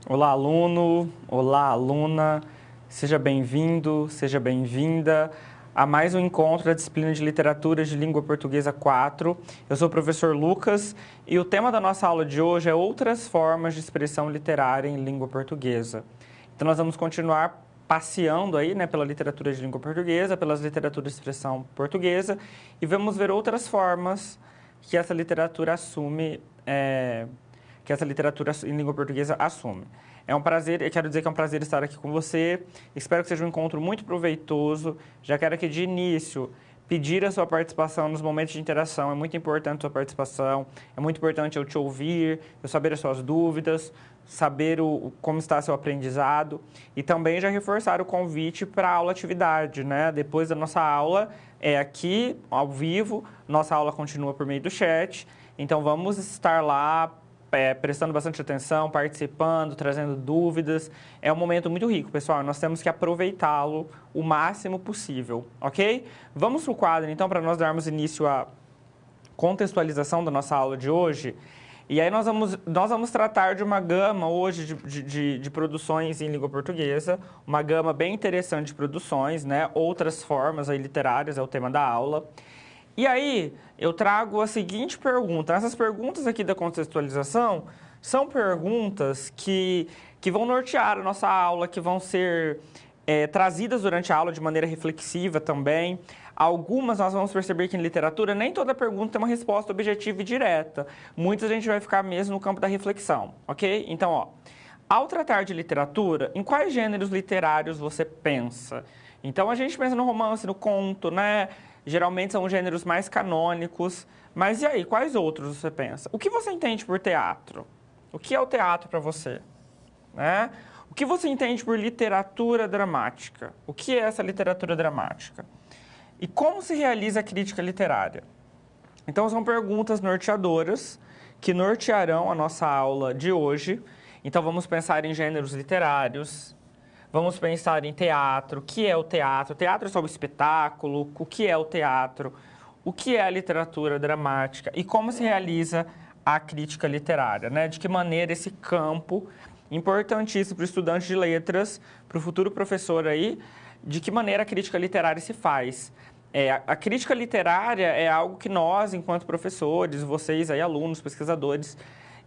Olá, aluno! Olá, aluna! Seja bem-vindo, seja bem-vinda a mais um encontro da disciplina de Literatura de Língua Portuguesa 4. Eu sou o professor Lucas e o tema da nossa aula de hoje é outras formas de expressão literária em língua portuguesa. Então, nós vamos continuar passeando aí, pela literatura de língua portuguesa, pelas literaturas de expressão portuguesa e vamos ver outras formas que essa literatura assume, que essa literatura em língua portuguesa assume. É um prazer, eu quero dizer que é um prazer estar aqui com você. Espero que seja um encontro muito proveitoso. Já quero aqui de início pedir a sua participação nos momentos de interação. É muito importante a sua participação. É muito importante eu te ouvir, eu saber as suas dúvidas, saber como está seu aprendizado e também já reforçar o convite para a aula atividade, Depois da nossa aula é aqui ao vivo, nossa aula continua por meio do chat. Então vamos estar lá prestando bastante atenção, participando, trazendo dúvidas. É um momento muito rico, pessoal. Nós temos que aproveitá-lo o máximo possível, ok? Vamos para o quadro, então, para nós darmos início à contextualização da nossa aula de hoje. E aí nós vamos tratar de uma gama hoje de produções em língua portuguesa, uma gama bem interessante de produções, Outras formas aí literárias é o tema da aula. E aí, eu trago a seguinte pergunta. Essas perguntas aqui da contextualização são perguntas que vão nortear a nossa aula, que vão ser trazidas durante a aula de maneira reflexiva também. Algumas nós vamos perceber que em literatura nem toda pergunta tem uma resposta objetiva e direta. Muitas a gente vai ficar mesmo no campo da reflexão, ok? Então, ao tratar de literatura, em quais gêneros literários você pensa? Então, a gente pensa no romance, no conto, Geralmente são os gêneros mais canônicos. Mas e aí, quais outros você pensa? O que você entende por teatro? O que é o teatro para você? O que você entende por literatura dramática? O que é essa literatura dramática? E como se realiza a crítica literária? Então, são perguntas norteadoras que nortearão a nossa aula de hoje. Então, vamos pensar em gêneros literários. Vamos pensar em teatro. O que é o teatro? O teatro é só o espetáculo. O que é o teatro? O que é a literatura dramática? E como se realiza a crítica literária, De que maneira esse campo, importantíssimo para o estudante de letras, para o futuro professor aí, de que maneira a crítica literária se faz? A crítica literária é algo que nós, enquanto professores, vocês aí, alunos, pesquisadores,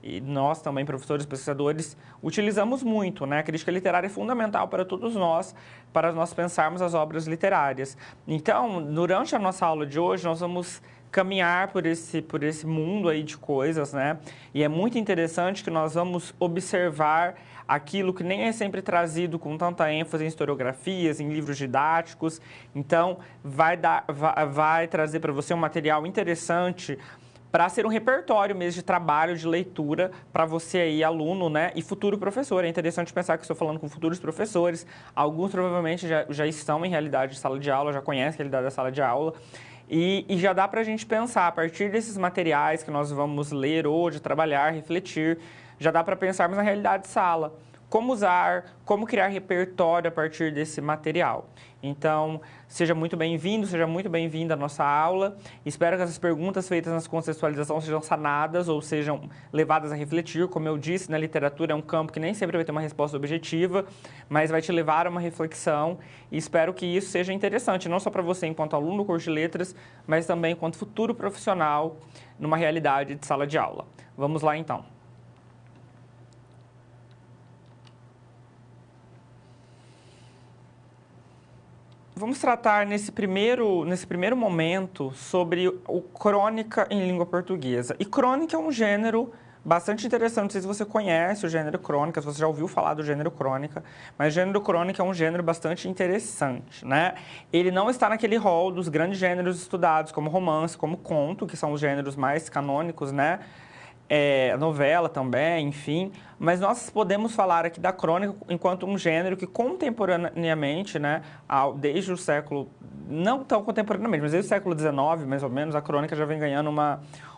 e nós também, professores, pesquisadores, utilizamos muito, A crítica literária é fundamental para todos nós, para nós pensarmos as obras literárias. Então, durante a nossa aula de hoje, nós vamos caminhar por esse mundo aí de coisas, E é muito interessante que nós vamos observar aquilo que nem é sempre trazido com tanta ênfase em historiografias, em livros didáticos. Então, vai trazer para você um material interessante para ser um repertório mesmo de trabalho, de leitura, para você aí, aluno, e futuro professor. É interessante pensar que estou falando com futuros professores. Alguns provavelmente já estão em realidade de sala de aula, já conhecem a realidade da sala de aula. E já dá para a gente pensar, a partir desses materiais que nós vamos ler hoje, trabalhar, refletir, já dá para pensarmos na realidade de sala. Como usar, como criar repertório a partir desse material. Então, seja muito bem-vindo, seja muito bem-vinda à nossa aula. Espero que essas perguntas feitas nas contextualizações sejam sanadas ou sejam levadas a refletir. Como eu disse, na literatura é um campo que nem sempre vai ter uma resposta objetiva, mas vai te levar a uma reflexão e espero que isso seja interessante, não só para você enquanto aluno do curso de letras, mas também enquanto futuro profissional numa realidade de sala de aula. Vamos lá, então. Vamos tratar nesse primeiro momento sobre o crônica em língua portuguesa. E crônica é um gênero bastante interessante. Não sei se você conhece o gênero crônica, se você já ouviu falar do gênero crônica, mas o gênero crônica é um gênero bastante interessante, Ele não está naquele rol dos grandes gêneros estudados, como romance, como conto, que são os gêneros mais canônicos, novela também, enfim. Mas nós podemos falar aqui da crônica enquanto um gênero que contemporaneamente, desde o século, não tão contemporaneamente, mas desde o século XIX, mais ou menos, a crônica já vem ganhando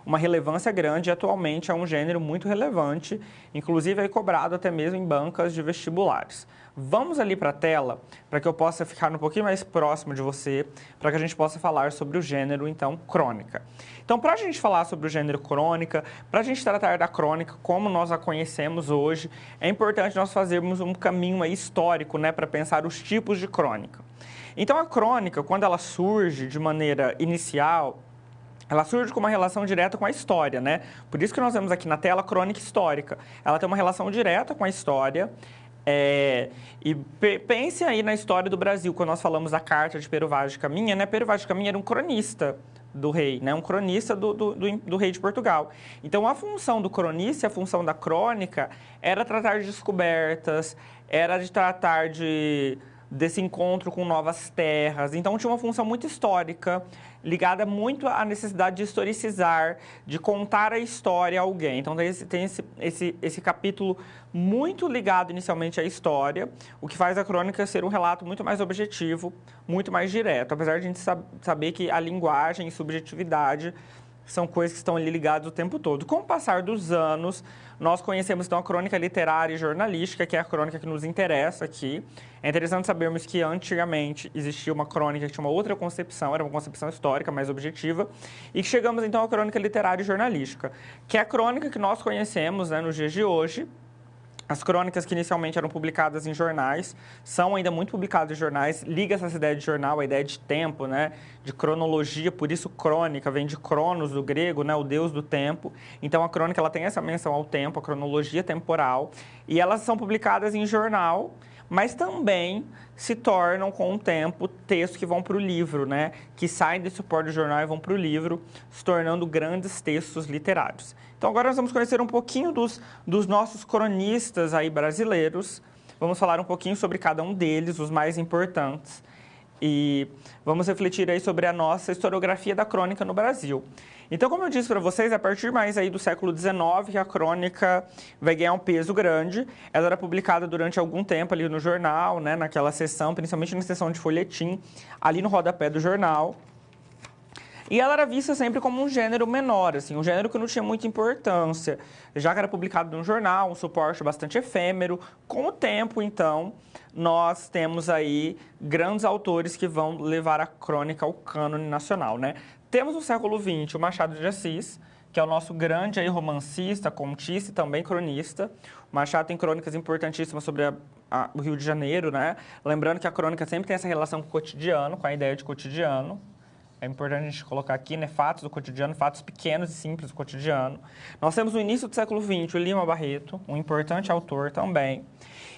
uma relevância grande e atualmente é um gênero muito relevante, inclusive é cobrado até mesmo em bancas de vestibulares. Vamos ali para a tela, para que eu possa ficar um pouquinho mais próximo de você, para que a gente possa falar sobre o gênero, então, crônica. Então, para a gente falar sobre o gênero crônica, para a gente tratar da crônica como nós a conhecemos hoje, é importante nós fazermos um caminho aí histórico, né, para pensar os tipos de crônica. Então, a crônica, quando ela surge de maneira inicial, ela surge com uma relação direta com a história, né? Por isso que nós vemos aqui na tela crônica histórica. Ela tem uma relação direta com a história. E pense aí na história do Brasil, quando nós falamos da carta de Pero Vaz de Caminha, né? Pero Vaz de Caminha era um cronista do rei, né? Um cronista do rei de Portugal. Então, a função do cronista e a função da crônica era tratar de descobertas, era de tratar desse encontro com novas terras. Então, tinha uma função muito histórica, ligada muito à necessidade de historicizar, de contar a história a alguém. Então, tem esse capítulo muito ligado inicialmente à história, o que faz a crônica ser um relato muito mais objetivo, muito mais direto, apesar de a gente saber que a linguagem e subjetividade são coisas que estão ali ligadas o tempo todo. Com o passar dos anos, nós conhecemos então a crônica literária e jornalística, que é a crônica que nos interessa aqui. É interessante sabermos que antigamente existia uma crônica que tinha uma outra concepção, era uma concepção histórica mais objetiva, e que chegamos então à crônica literária e jornalística, que é a crônica que nós conhecemos, né, nos dias de hoje. As crônicas que inicialmente eram publicadas em jornais, são ainda muito publicadas em jornais, liga-se essa ideia de jornal, a ideia de tempo, né? De cronologia, por isso crônica, vem de cronos do grego, né? O deus do tempo. Então a crônica ela tem essa menção ao tempo, a cronologia temporal, e elas são publicadas em jornal, mas também se tornam, com o tempo, textos que vão para o livro, né? Que saem desse suporte do jornal e vão para o livro, se tornando grandes textos literários. Então, agora nós vamos conhecer um pouquinho dos nossos cronistas aí brasileiros. Vamos falar um pouquinho sobre cada um deles, os mais importantes. E vamos refletir aí sobre a nossa historiografia da crônica no Brasil. Então, como eu disse para vocês, a partir mais aí do século XIX, que a crônica vai ganhar um peso grande. Ela era publicada durante algum tempo ali no jornal, né, naquela seção, principalmente na seção de folhetim, ali no rodapé do jornal. E ela era vista sempre como um gênero menor, assim, um gênero que não tinha muita importância, já que era publicado num jornal, um suporte bastante efêmero. Com o tempo, então, nós temos aí grandes autores que vão levar a crônica ao cânone nacional, né? Temos no século XX o Machado de Assis, que é o nosso grande aí romancista, contista e também cronista. O Machado tem crônicas importantíssimas sobre o Rio de Janeiro, né? Lembrando que a crônica sempre tem essa relação com o cotidiano, com a ideia de cotidiano. É importante a gente colocar aqui, né, fatos do cotidiano, fatos pequenos e simples do cotidiano. Nós temos no início do século XX o Lima Barreto, um importante autor também.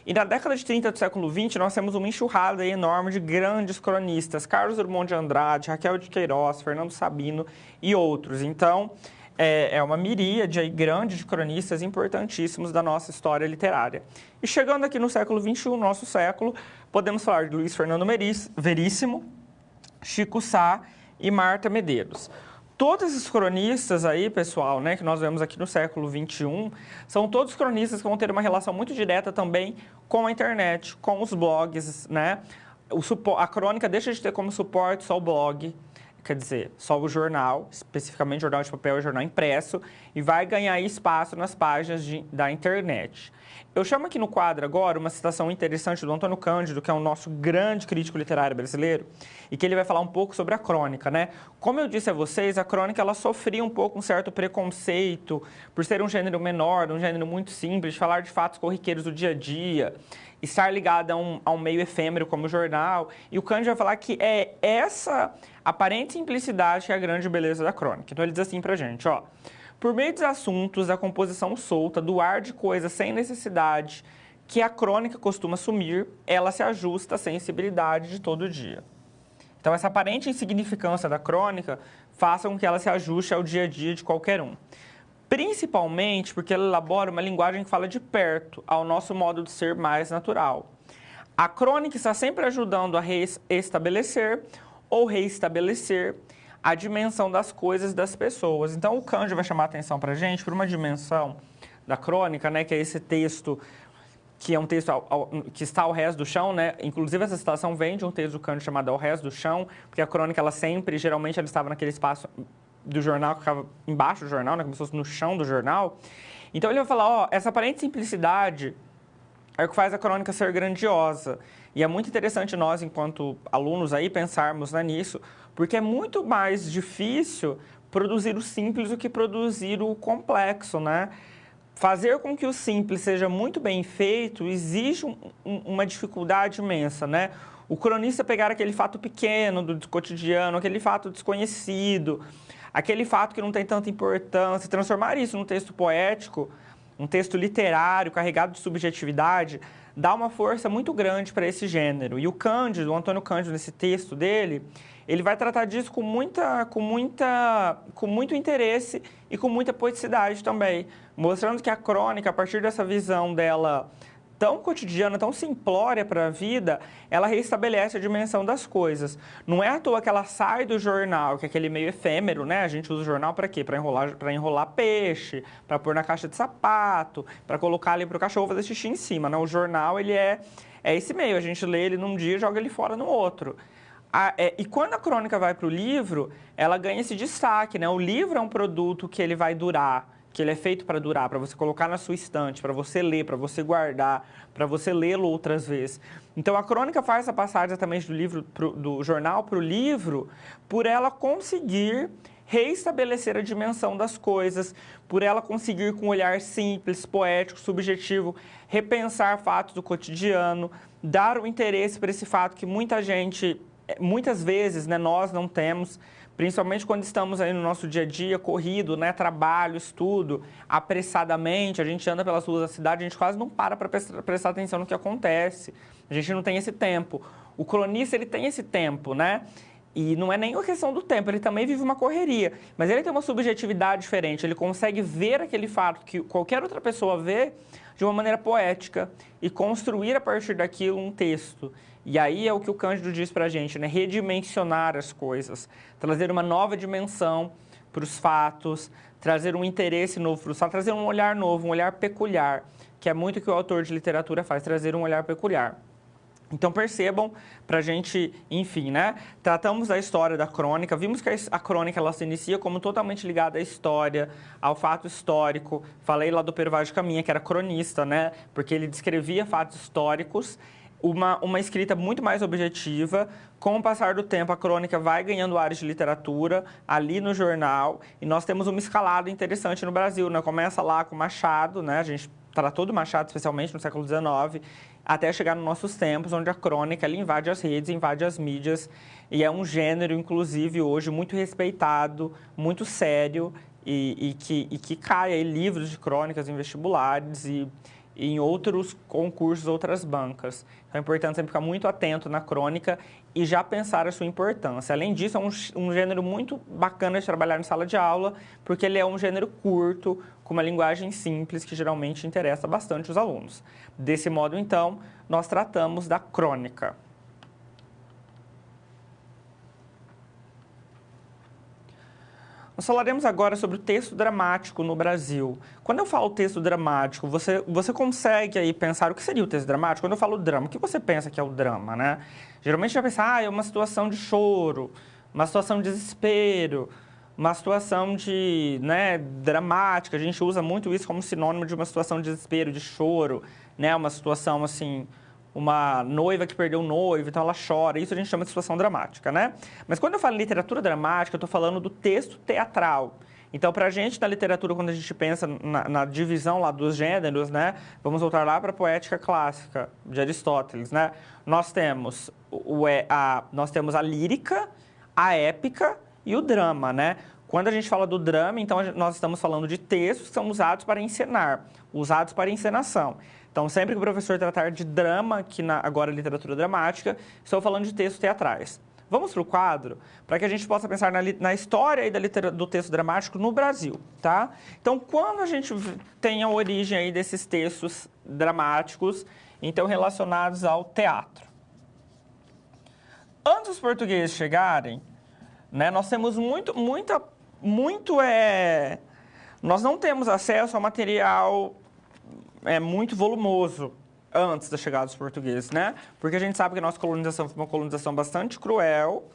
E na década de 30 do século XX, nós temos uma enxurrada enorme de grandes cronistas, Carlos Drummond de Andrade, Raquel de Queiroz, Fernando Sabino e outros. Então, é uma miríade aí grande de cronistas importantíssimos da nossa história literária. E chegando aqui no século XXI, nosso século, podemos falar de Luiz Fernando Veríssimo, Chico Sá e Marta Medeiros. Todos esses cronistas aí, pessoal, né, que nós vemos aqui no século XXI, são todos cronistas que vão ter uma relação muito direta também com a internet, com os blogs, né? A crônica deixa de ter como suporte só o blog, quer dizer, só o jornal, especificamente jornal de papel e jornal impresso, e vai ganhar espaço nas páginas da internet. Eu chamo aqui no quadro agora uma citação interessante do Antônio Cândido, que é o nosso grande crítico literário brasileiro, e que ele vai falar um pouco sobre a crônica, né? Como eu disse a vocês, a crônica ela sofria um pouco um certo preconceito por ser um gênero menor, um gênero muito simples, de falar de fatos corriqueiros do dia a dia, estar ligada a um meio efêmero como o jornal. E o Cândido vai falar que é essa aparente simplicidade que é a grande beleza da crônica. Então ele diz assim pra gente, ó: por meio dos assuntos, da composição solta, do ar de coisas sem necessidade que a crônica costuma assumir, ela se ajusta à sensibilidade de todo dia. Então, essa aparente insignificância da crônica faça com que ela se ajuste ao dia a dia de qualquer um. Principalmente porque ela elabora uma linguagem que fala de perto, ao nosso modo de ser mais natural. A crônica está sempre ajudando a reestabelecer ou reestabelecer a dimensão das coisas e das pessoas. Então, o Cândido vai chamar a atenção para a gente por uma dimensão da crônica, né, que é esse texto, que é um texto que está ao rés do chão, né? Inclusive, essa citação vem de um texto do Cândido chamado Ao Rés do Chão, porque a crônica, ela sempre, geralmente, ela estava naquele espaço do jornal, que ficava embaixo do jornal, né, como se fosse no chão do jornal. Então ele vai falar, ó, essa aparente simplicidade é o que faz a crônica ser grandiosa. E é muito interessante nós, enquanto alunos aí, pensarmos nisso, porque é muito mais difícil produzir o simples do que produzir o complexo, né? Fazer com que o simples seja muito bem feito exige uma dificuldade imensa, né? O cronista pegar aquele fato pequeno do cotidiano, aquele fato desconhecido, aquele fato que não tem tanta importância, transformar isso num texto poético, um texto literário, carregado de subjetividade, dá uma força muito grande para esse gênero. E o Cândido, o Antônio Cândido, nesse texto dele, ele vai tratar disso com muito interesse e com muita poeticidade também, mostrando que a crônica, a partir dessa visão dela tão cotidiana, tão simplória para a vida, ela reestabelece a dimensão das coisas. Não é à toa que ela sai do jornal, que é aquele meio efêmero, né? A gente usa o jornal para quê? Para enrolar peixe, para pôr na caixa de sapato, para colocar ali para o cachorro fazer xixi em cima, né? O jornal, ele é esse meio. A gente lê ele num dia e joga ele fora no outro. E quando a crônica vai para o livro, ela ganha esse destaque, né? O livro é um produto que ele vai durar, que ele é feito para durar, para você colocar na sua estante, para você ler, para você guardar, para você lê-lo outras vezes. Então, a crônica faz essa passagem exatamente do jornal para o livro, por ela conseguir reestabelecer a dimensão das coisas, por ela conseguir, com um olhar simples, poético, subjetivo, repensar fatos do cotidiano, dar o interesse para esse fato que muitas vezes, né, nós não temos, principalmente quando estamos aí no nosso dia a dia corrido, né, trabalho, estudo, apressadamente, a gente anda pelas ruas da cidade, a gente quase não para prestar atenção no que acontece, a gente não tem esse tempo. O cronista, ele tem esse tempo, né? E não é nem uma questão do tempo, ele também vive uma correria, mas ele tem uma subjetividade diferente, ele consegue ver aquele fato que qualquer outra pessoa vê de uma maneira poética e construir a partir daquilo um texto. E aí é o que o Cândido diz pra gente, né? Redimensionar as coisas, trazer uma nova dimensão para os fatos, trazer um interesse novo para os fatos, trazer um olhar novo, um olhar peculiar, que é muito o que o autor de literatura faz, trazer um olhar peculiar. Então percebam, para a gente, enfim, né? Tratamos da história da crônica, vimos que a crônica ela se inicia como totalmente ligada à história, ao fato histórico. Falei lá do Pero Vaz de Caminha, que era cronista, né? Porque ele descrevia fatos históricos, uma escrita muito mais objetiva. Com o passar do tempo, a crônica vai ganhando áreas de literatura ali no jornal, e nós temos uma escalada interessante no Brasil, né? Começa lá com Machado, né? A gente tratou do Machado, especialmente no século XIX, até chegar nos nossos tempos, onde a crônica ela invade as redes, invade as mídias, e é um gênero, inclusive, hoje muito respeitado, muito sério, e que cai aí livros de crônicas em vestibulares e em outros concursos, outras bancas. Então é importante sempre ficar muito atento na crônica e já pensar a sua importância. Além disso, é um gênero muito bacana de trabalhar em sala de aula, porque ele é um gênero curto, com uma linguagem simples, que geralmente interessa bastante os alunos. Desse modo, então, nós tratamos da crônica. Nós falaremos agora sobre o texto dramático no Brasil. Quando eu falo texto dramático, você consegue aí pensar o que seria o texto dramático? Quando eu falo drama, o que você pensa que é o drama, né? Geralmente já pensa, é uma situação de choro, uma situação de desespero, uma situação dramática. A gente usa muito isso como sinônimo de uma situação de desespero, de choro, né? Uma situação assim, uma noiva que perdeu o noivo, então ela chora. Isso a gente chama de situação dramática, né? Mas quando eu falo em literatura dramática, eu estou falando do texto teatral. Então, para a gente, na literatura, quando a gente pensa na divisão lá dos gêneros, né? Vamos voltar lá para a poética clássica de Aristóteles, né? Nós temos a lírica, a épica e o drama, né? Quando a gente fala do drama, então nós estamos falando de textos que são usados para encenar, usados para encenação. Então, sempre que o professor tratar de drama, agora literatura dramática, estou falando de textos teatrais. Vamos para o quadro, para que a gente possa pensar na história do texto dramático no Brasil, tá? Então, quando a gente tem a origem aí desses textos dramáticos, então relacionados ao teatro. Antes dos portugueses chegarem, né, nós temos nós não temos acesso a material muito volumoso antes da chegada dos portugueses, né? Porque a gente sabe que a nossa colonização foi uma colonização bastante cruel,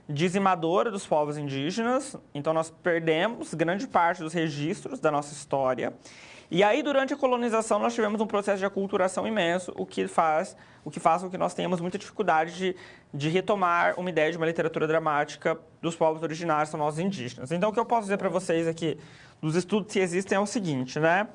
dizimadora dos povos indígenas, então nós perdemos grande parte dos registros da nossa história. E aí, durante a colonização, nós tivemos um processo de aculturação imenso, o que faz com que nós tenhamos muita dificuldade de retomar uma ideia de uma literatura dramática dos povos originários, são nós indígenas. Então, o que eu posso dizer para vocês aqui, dos estudos que existem, é o seguinte, né?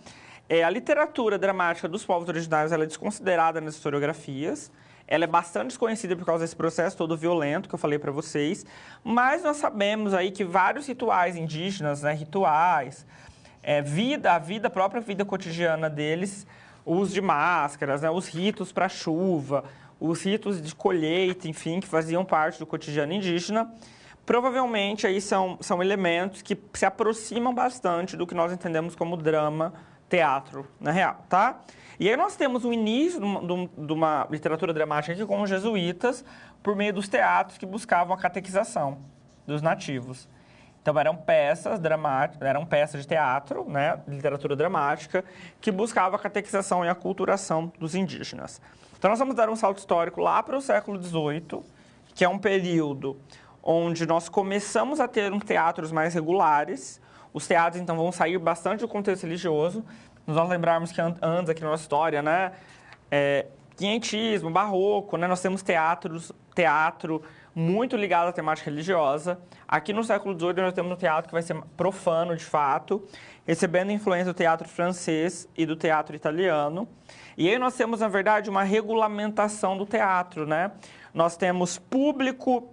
A literatura dramática dos povos originários ela é desconsiderada nas historiografias, ela é bastante desconhecida por causa desse processo todo violento que eu falei para vocês, mas nós sabemos aí que vários rituais indígenas, né, rituais, a própria vida cotidiana deles, o uso de máscaras, né, os ritos para chuva, os ritos de colheita, enfim, que faziam parte do cotidiano indígena, provavelmente aí são elementos que se aproximam bastante do que nós entendemos como drama, teatro, na real, tá? E aí nós temos o início de uma literatura dramática aqui com os jesuítas por meio dos teatros que buscavam a catequização dos nativos. Então, eram peças de teatro, né, literatura dramática, que buscava a catequização e a aculturação dos indígenas. Então, nós vamos dar um salto histórico lá para o século XVIII, que é um período onde nós começamos a ter teatros mais regulares. Os teatros, então, vão sair bastante do contexto religioso. Nós lembrarmos que antes aqui na nossa história, né, quinhentismo, barroco, né, nós temos teatro muito ligado à temática religiosa. Aqui no século XVIII nós temos um teatro que vai ser profano, de fato, recebendo influência do teatro francês e do teatro italiano. E aí nós temos, na verdade, uma regulamentação do teatro, né? Nós temos público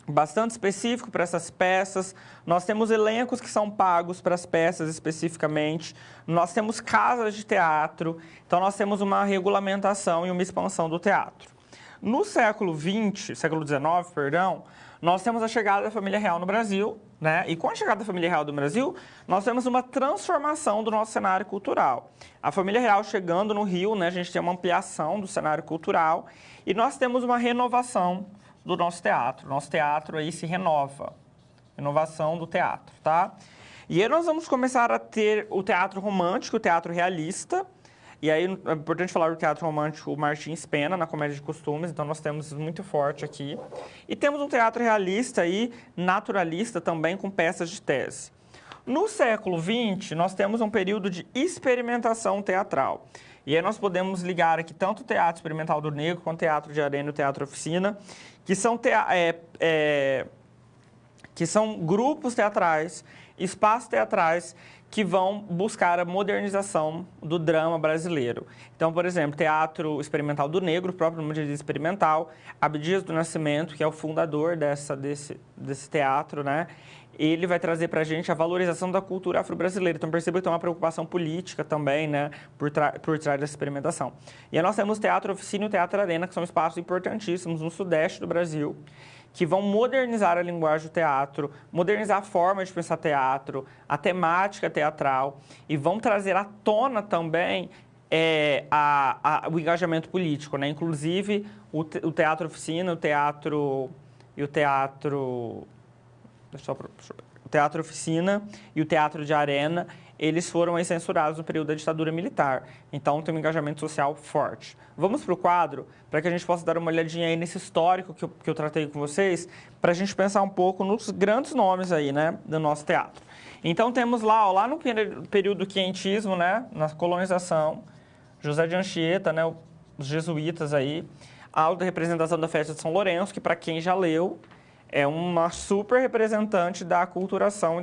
bastante específico para essas peças, nós temos elencos que são pagos para as peças especificamente, nós temos casas de teatro, então nós temos uma regulamentação e uma expansão do teatro. No século XIX, nós temos a chegada da família real no Brasil, né? E com a chegada da família real do Brasil, nós temos uma transformação do nosso cenário cultural. A família real chegando no Rio, né? A gente tem uma ampliação do cenário cultural e nós temos uma renovação do nosso teatro. Nosso teatro aí se renova. Renovação do teatro, tá? E aí nós vamos começar a ter o teatro romântico, o teatro realista. E aí é importante falar do teatro romântico, o Martins Pena, na Comédia de Costumes, então nós temos isso muito forte aqui. E temos um teatro realista e naturalista também, com peças de tese. No século XX, nós temos um período de experimentação teatral. E aí nós podemos ligar aqui tanto o Teatro Experimental do Negro, quanto o Teatro de Arena e o Teatro Oficina, que são grupos teatrais, espaços teatrais que vão buscar a modernização do drama brasileiro. Então, por exemplo, Teatro Experimental do Negro, o próprio nome diz experimental, Abdias do Nascimento, que é o fundador desse teatro, né? Ele vai trazer para a gente a valorização da cultura afro-brasileira. Então, perceba que tem uma preocupação política também, né, por trás dessa experimentação. E aí nós temos o Teatro Oficina e o Teatro Arena, que são espaços importantíssimos no sudeste do Brasil, que vão modernizar a linguagem do teatro, modernizar a forma de pensar teatro, a temática teatral, e vão trazer à tona também o engajamento político, né? Inclusive, o Teatro Oficina, o Teatro Oficina e o Teatro de Arena, eles foram aí censurados no período da ditadura militar. Então, tem um engajamento social forte. Vamos para o quadro, para que a gente possa dar uma olhadinha aí nesse histórico que eu tratei com vocês, para a gente pensar um pouco nos grandes nomes aí, né, do nosso teatro. Então, temos lá no período do quinhentismo, né, na colonização, José de Anchieta, né, os jesuítas aí, a aula de representação da festa de São Lourenço, que para quem já leu, é uma super representante da aculturação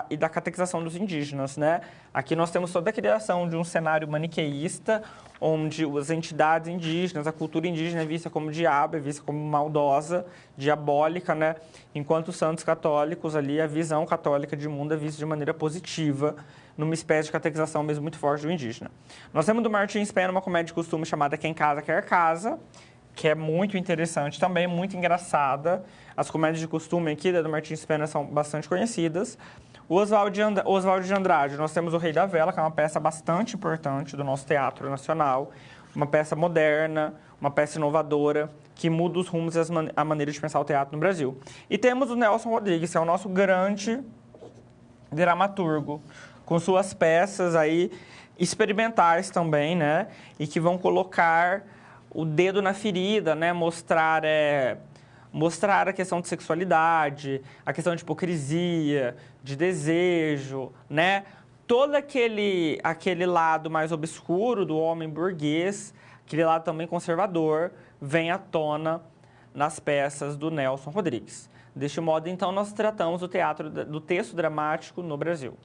e da catequização dos indígenas, né? Aqui nós temos toda a criação de um cenário maniqueísta, onde as entidades indígenas, a cultura indígena é vista como diabo, é vista como maldosa, diabólica, né? Enquanto os santos católicos ali, a visão católica de mundo é vista de maneira positiva, numa espécie de catequização mesmo muito forte do indígena. Nós temos do Martins Pena uma comédia de costume chamada Quem Casa Quer Casa, que é muito interessante também, muito engraçada. As comédias de costume aqui da do Martins Pena são bastante conhecidas. O Oswald de Andrade, nós temos O Rei da Vela, que é uma peça bastante importante do nosso teatro nacional, uma peça moderna, uma peça inovadora, que muda os rumos e a maneira de pensar o teatro no Brasil. E temos o Nelson Rodrigues, que é o nosso grande dramaturgo, com suas peças aí experimentais também, né? E que vão colocar o dedo na ferida, né? Mostrar mostrar a questão de sexualidade, a questão de hipocrisia, de desejo, né? Todo aquele lado mais obscuro do homem burguês, aquele lado também conservador, vem à tona nas peças do Nelson Rodrigues. Deste modo, então, nós tratamos do texto dramático no Brasil.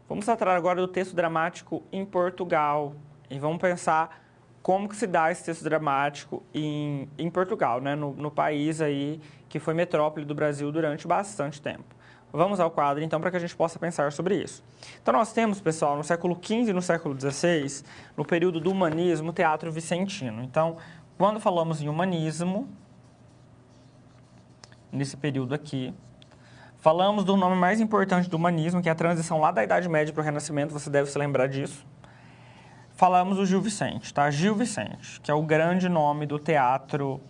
Vamos tratar agora do texto dramático em Portugal e vamos pensar como que se dá esse texto dramático em Portugal, né? No país aí que foi metrópole do Brasil durante bastante tempo. Vamos ao quadro, então, para que a gente possa pensar sobre isso. Então, nós temos, pessoal, no século XV e no século XVI, no período do humanismo, o teatro vicentino. Então, quando falamos em humanismo, nesse período aqui, falamos do nome mais importante do humanismo, que é a transição lá da Idade Média para o Renascimento, você deve se lembrar disso. Falamos do Gil Vicente, tá? Gil Vicente, que é o grande nome do teatro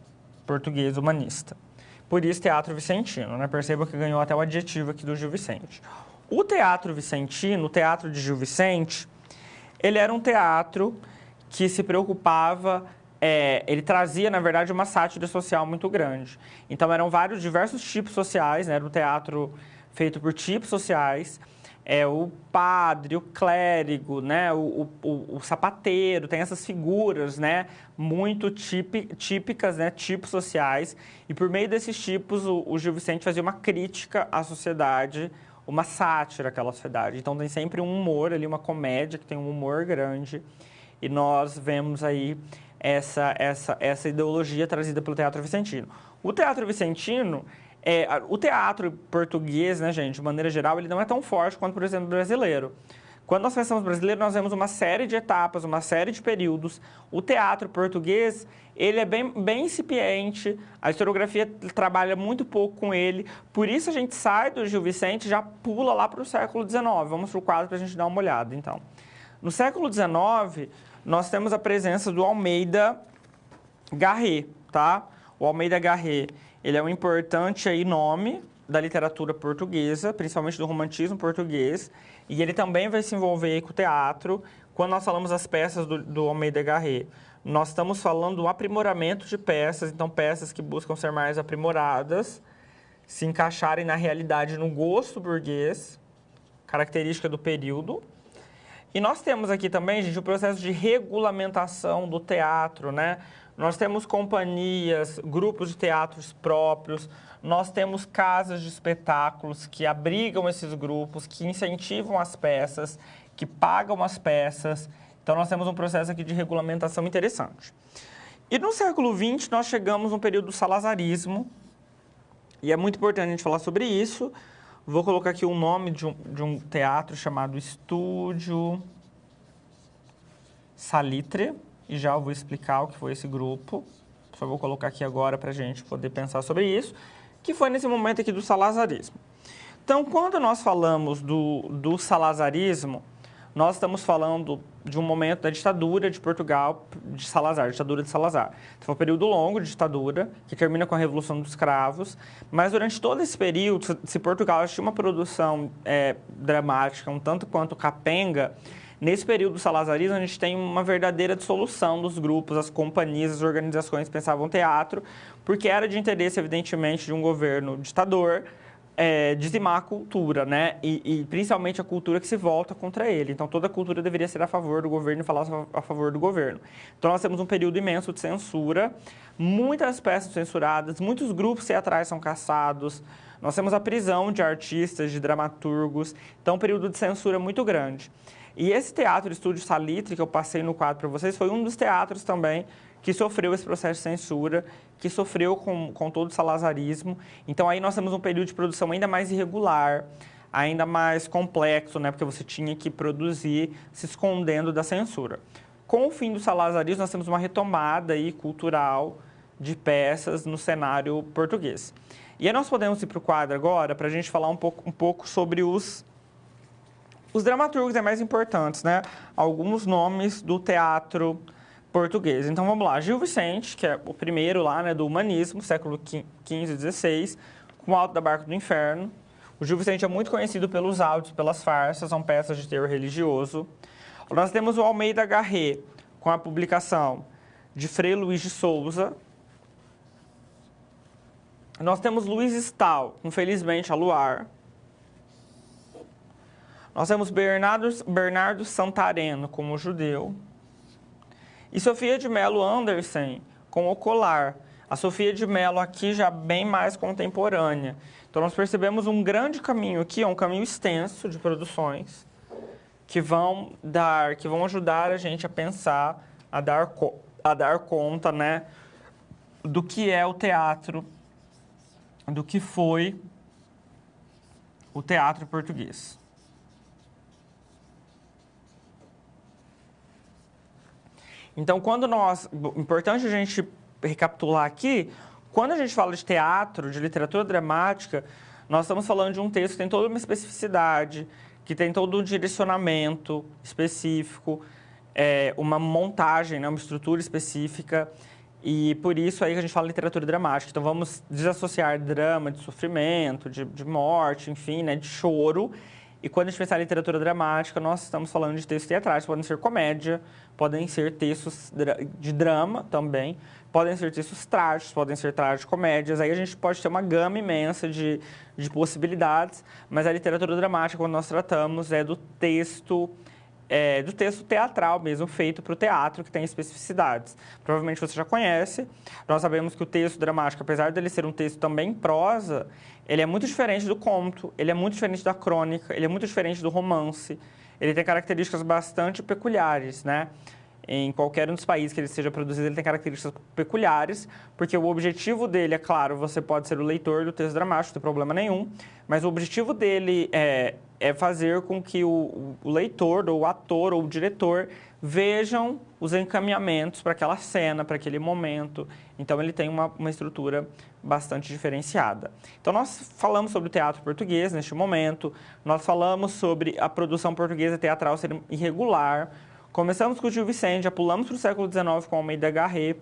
português humanista. Por isso, teatro vicentino, né? Perceba que ganhou até o adjetivo aqui do Gil Vicente. O teatro vicentino, o teatro de Gil Vicente, ele era um teatro que se preocupava, ele trazia, na verdade, uma sátira social muito grande. Então, eram diversos tipos sociais, né? Era um teatro feito por tipos sociais, o padre, o clérigo, né? o sapateiro, tem essas figuras, né? Muito típicas, né? Tipos sociais. E por meio desses tipos, o Gil Vicente fazia uma crítica à sociedade, uma sátira àquela sociedade. Então tem sempre um humor ali, uma comédia que tem um humor grande. E nós vemos aí essa ideologia trazida pelo teatro vicentino. O teatro vicentino... o teatro português, né, gente, de maneira geral, ele não é tão forte quanto, por exemplo, o brasileiro. Quando nós pensamos brasileiro, nós vemos uma série de etapas, uma série de períodos. O teatro português, ele é bem incipiente, a historiografia trabalha muito pouco com ele, por isso a gente sai do Gil Vicente e já pula lá para o século XIX. Vamos para o quadro para a gente dar uma olhada, então. No século XIX, nós temos a presença do Almeida Garré, tá? O Almeida Garré, ele é um importante aí nome da literatura portuguesa, principalmente do romantismo português, e ele também vai se envolver aí com o teatro. Quando nós falamos das peças do Almeida Garré, nós estamos falando do aprimoramento de peças, então peças que buscam ser mais aprimoradas, se encaixarem na realidade, no gosto burguês, característica do período. E nós temos aqui também, gente, o processo de regulamentação do teatro, né? Nós temos companhias, grupos de teatros próprios, nós temos casas de espetáculos que abrigam esses grupos, que incentivam as peças, que pagam as peças. Então, nós temos um processo aqui de regulamentação interessante. E no século XX, nós chegamos no período do salazarismo, e é muito importante a gente falar sobre isso. Vou colocar aqui o nome de um teatro chamado Estúdio Salitre, e já vou explicar o que foi esse grupo. Só vou colocar aqui agora para a gente poder pensar sobre isso, que foi nesse momento aqui do salazarismo. Então, quando nós falamos do salazarismo, nós estamos falando de um momento da ditadura de Portugal, de Salazar, ditadura de Salazar. Então, foi um período longo de ditadura, que termina com a Revolução dos Cravos, mas durante todo esse período, se Portugal tinha uma produção dramática, um tanto quanto capenga, nesse período do salazarismo, a gente tem uma verdadeira dissolução dos grupos, as companhias, as organizações que pensavam teatro, porque era de interesse, evidentemente, de um governo ditador, dizimar a cultura, né? E principalmente a cultura que se volta contra ele. Então, toda a cultura deveria ser a favor do governo e falar a favor do governo. Então, nós temos um período imenso de censura, muitas peças censuradas, muitos grupos teatrais são caçados, nós temos a prisão de artistas, de dramaturgos, então, um período de censura muito grande. E esse teatro, Estúdio Salitre, que eu passei no quadro para vocês, foi um dos teatros também que sofreu esse processo de censura, que sofreu com todo o salazarismo. Então, aí nós temos um período de produção ainda mais irregular, ainda mais complexo, né? Porque você tinha que produzir se escondendo da censura. Com o fim do salazarismo, nós temos uma retomada aí cultural de peças no cenário português. E aí nós podemos ir para o quadro agora para a gente falar um pouco sobre os dramaturgos mais importantes, né? Alguns nomes do teatro português. Então, vamos lá. Gil Vicente, que é o primeiro lá, né, do humanismo, século XV e XVI, com o Alto da Barca do Inferno. O Gil Vicente é muito conhecido pelos autos, pelas farsas, são peças de teor religioso. Nós temos o Almeida Garré, com a publicação de Frei Luiz de Souza. Nós temos Luiz Stahl, Infelizmente a Luar. Nós temos Bernardo Santareno, como Judeu. E Sofia de Mello Andersen, com O Colar. A Sofia de Mello aqui já bem mais contemporânea. Então, nós percebemos um grande caminho aqui, um caminho extenso de produções que vão ajudar a gente a pensar, a dar conta, né, do que é o teatro, do que foi o teatro português. Então, importante a gente recapitular aqui, quando a gente fala de teatro, de literatura dramática, nós estamos falando de um texto que tem toda uma especificidade, que tem todo um direcionamento específico, uma montagem, né, uma estrutura específica, e por isso aí que a gente fala de literatura dramática. Então, vamos desassociar drama de sofrimento, de morte, enfim, né, de choro. E quando a gente pensa em literatura dramática, nós estamos falando de textos teatrais, podem ser comédia, podem ser textos de drama também, podem ser textos trágicos, podem ser tragicomédias. Aí a gente pode ter uma gama imensa de possibilidades, mas a literatura dramática, quando nós tratamos, é do texto teatral mesmo, feito para o teatro, que tem especificidades. Provavelmente você já conhece. Nós sabemos que o texto dramático, apesar dele ser um texto também em prosa, ele é muito diferente do conto, ele é muito diferente da crônica, ele é muito diferente do romance. Ele tem características bastante peculiares, né? Em qualquer um dos países que ele seja produzido, ele tem características peculiares, porque o objetivo dele, é claro, você pode ser o leitor do texto dramático, não tem problema nenhum, mas o objetivo dele é fazer com que o leitor, ou o ator, ou o diretor vejam os encaminhamentos para aquela cena, para aquele momento. Então, ele tem uma estrutura bastante diferenciada. Então, nós falamos sobre o teatro português neste momento, nós falamos sobre a produção portuguesa teatral ser irregular. Começamos com o Gil Vicente, já pulamos para o século XIX com Almeida Garré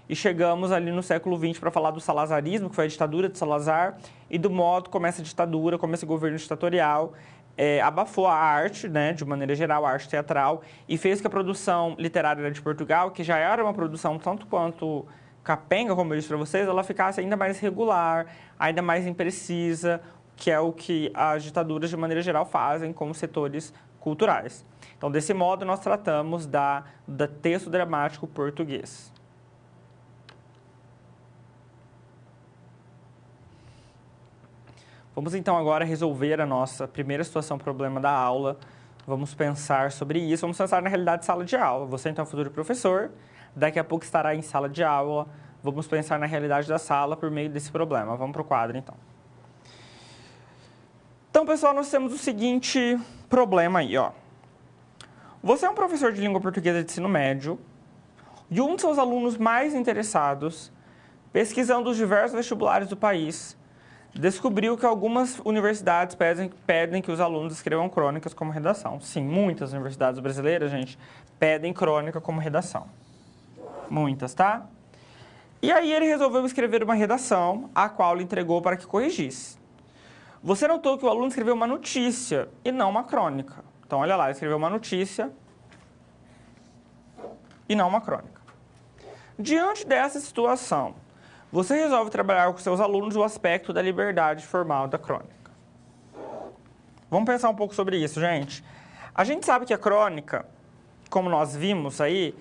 e chegamos ali no século XX para falar do salazarismo, que foi a ditadura de Salazar, e do modo como essa ditadura, como esse governo ditatorial abafou a arte, né, de maneira geral, a arte teatral, e fez que a produção literária de Portugal, que já era uma produção tanto quanto capenga, como eu disse para vocês, ela ficasse ainda mais regular, ainda mais imprecisa, que é o que as ditaduras, de maneira geral, fazem com os setores culturais. Então, desse modo, nós tratamos do texto dramático português. Vamos, então, agora resolver a nossa primeira situação, problema da aula. Vamos pensar sobre isso, vamos pensar na realidade de sala de aula. Você, então, é futuro professor, daqui a pouco estará em sala de aula. Vamos pensar na realidade da sala por meio desse problema. Vamos para o quadro, então. Então, pessoal, nós temos o seguinte problema aí, ó. Você é um professor de língua portuguesa de ensino médio e um de seus alunos mais interessados, pesquisando os diversos vestibulares do país, descobriu que algumas universidades pedem que os alunos escrevam crônicas como redação. Sim, muitas universidades brasileiras, gente, pedem crônica como redação. Muitas, tá? E aí ele resolveu escrever uma redação, a qual ele entregou para que corrigisse. Você notou que o aluno escreveu uma notícia e não uma crônica. Então, olha lá, ele escreveu uma notícia e não uma crônica. Diante dessa situação, você resolve trabalhar com seus alunos o aspecto da liberdade formal da crônica. Vamos pensar um pouco sobre isso, gente. A gente sabe que a crônica, como nós vimos aí,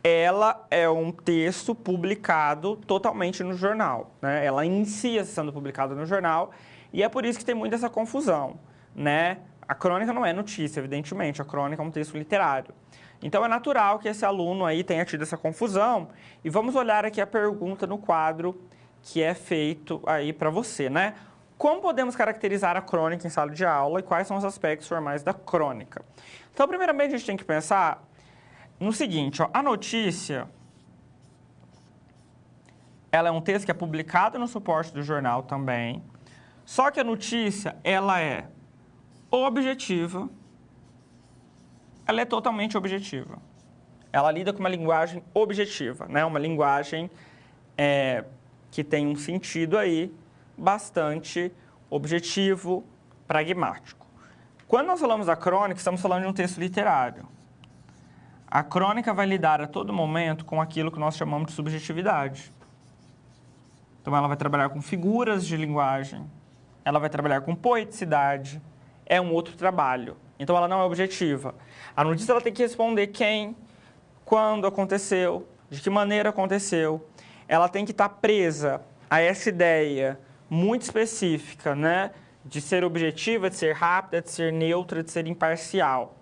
ela é um texto publicado totalmente no jornal, né? Ela inicia sendo publicada no jornal e é por isso que tem muita essa confusão, né? A crônica não é notícia, evidentemente, a crônica é um texto literário. Então, é natural que esse aluno aí tenha tido essa confusão. E vamos olhar aqui a pergunta no quadro que é feito aí para você, né? Como podemos caracterizar a crônica em sala de aula e quais são os aspectos formais da crônica? Então, primeiramente, a gente tem que pensar no seguinte, ó, a notícia, ela é um texto que é publicado no suporte do jornal também, só que a notícia, ela é objetiva, ela é totalmente objetiva. Ela lida com uma linguagem objetiva, né? Uma linguagem que tem um sentido aí bastante objetivo, pragmático. Quando nós falamos da crônica, estamos falando de um texto literário. A crônica vai lidar a todo momento com aquilo que nós chamamos de subjetividade. Então, ela vai trabalhar com figuras de linguagem, ela vai trabalhar com poeticidade, é um outro trabalho. Então, ela não é objetiva. A notícia ela tem que responder quem, quando aconteceu, de que maneira aconteceu. Ela tem que estar presa a essa ideia muito específica, né? De ser objetiva, de ser rápida, de ser neutra, de ser imparcial.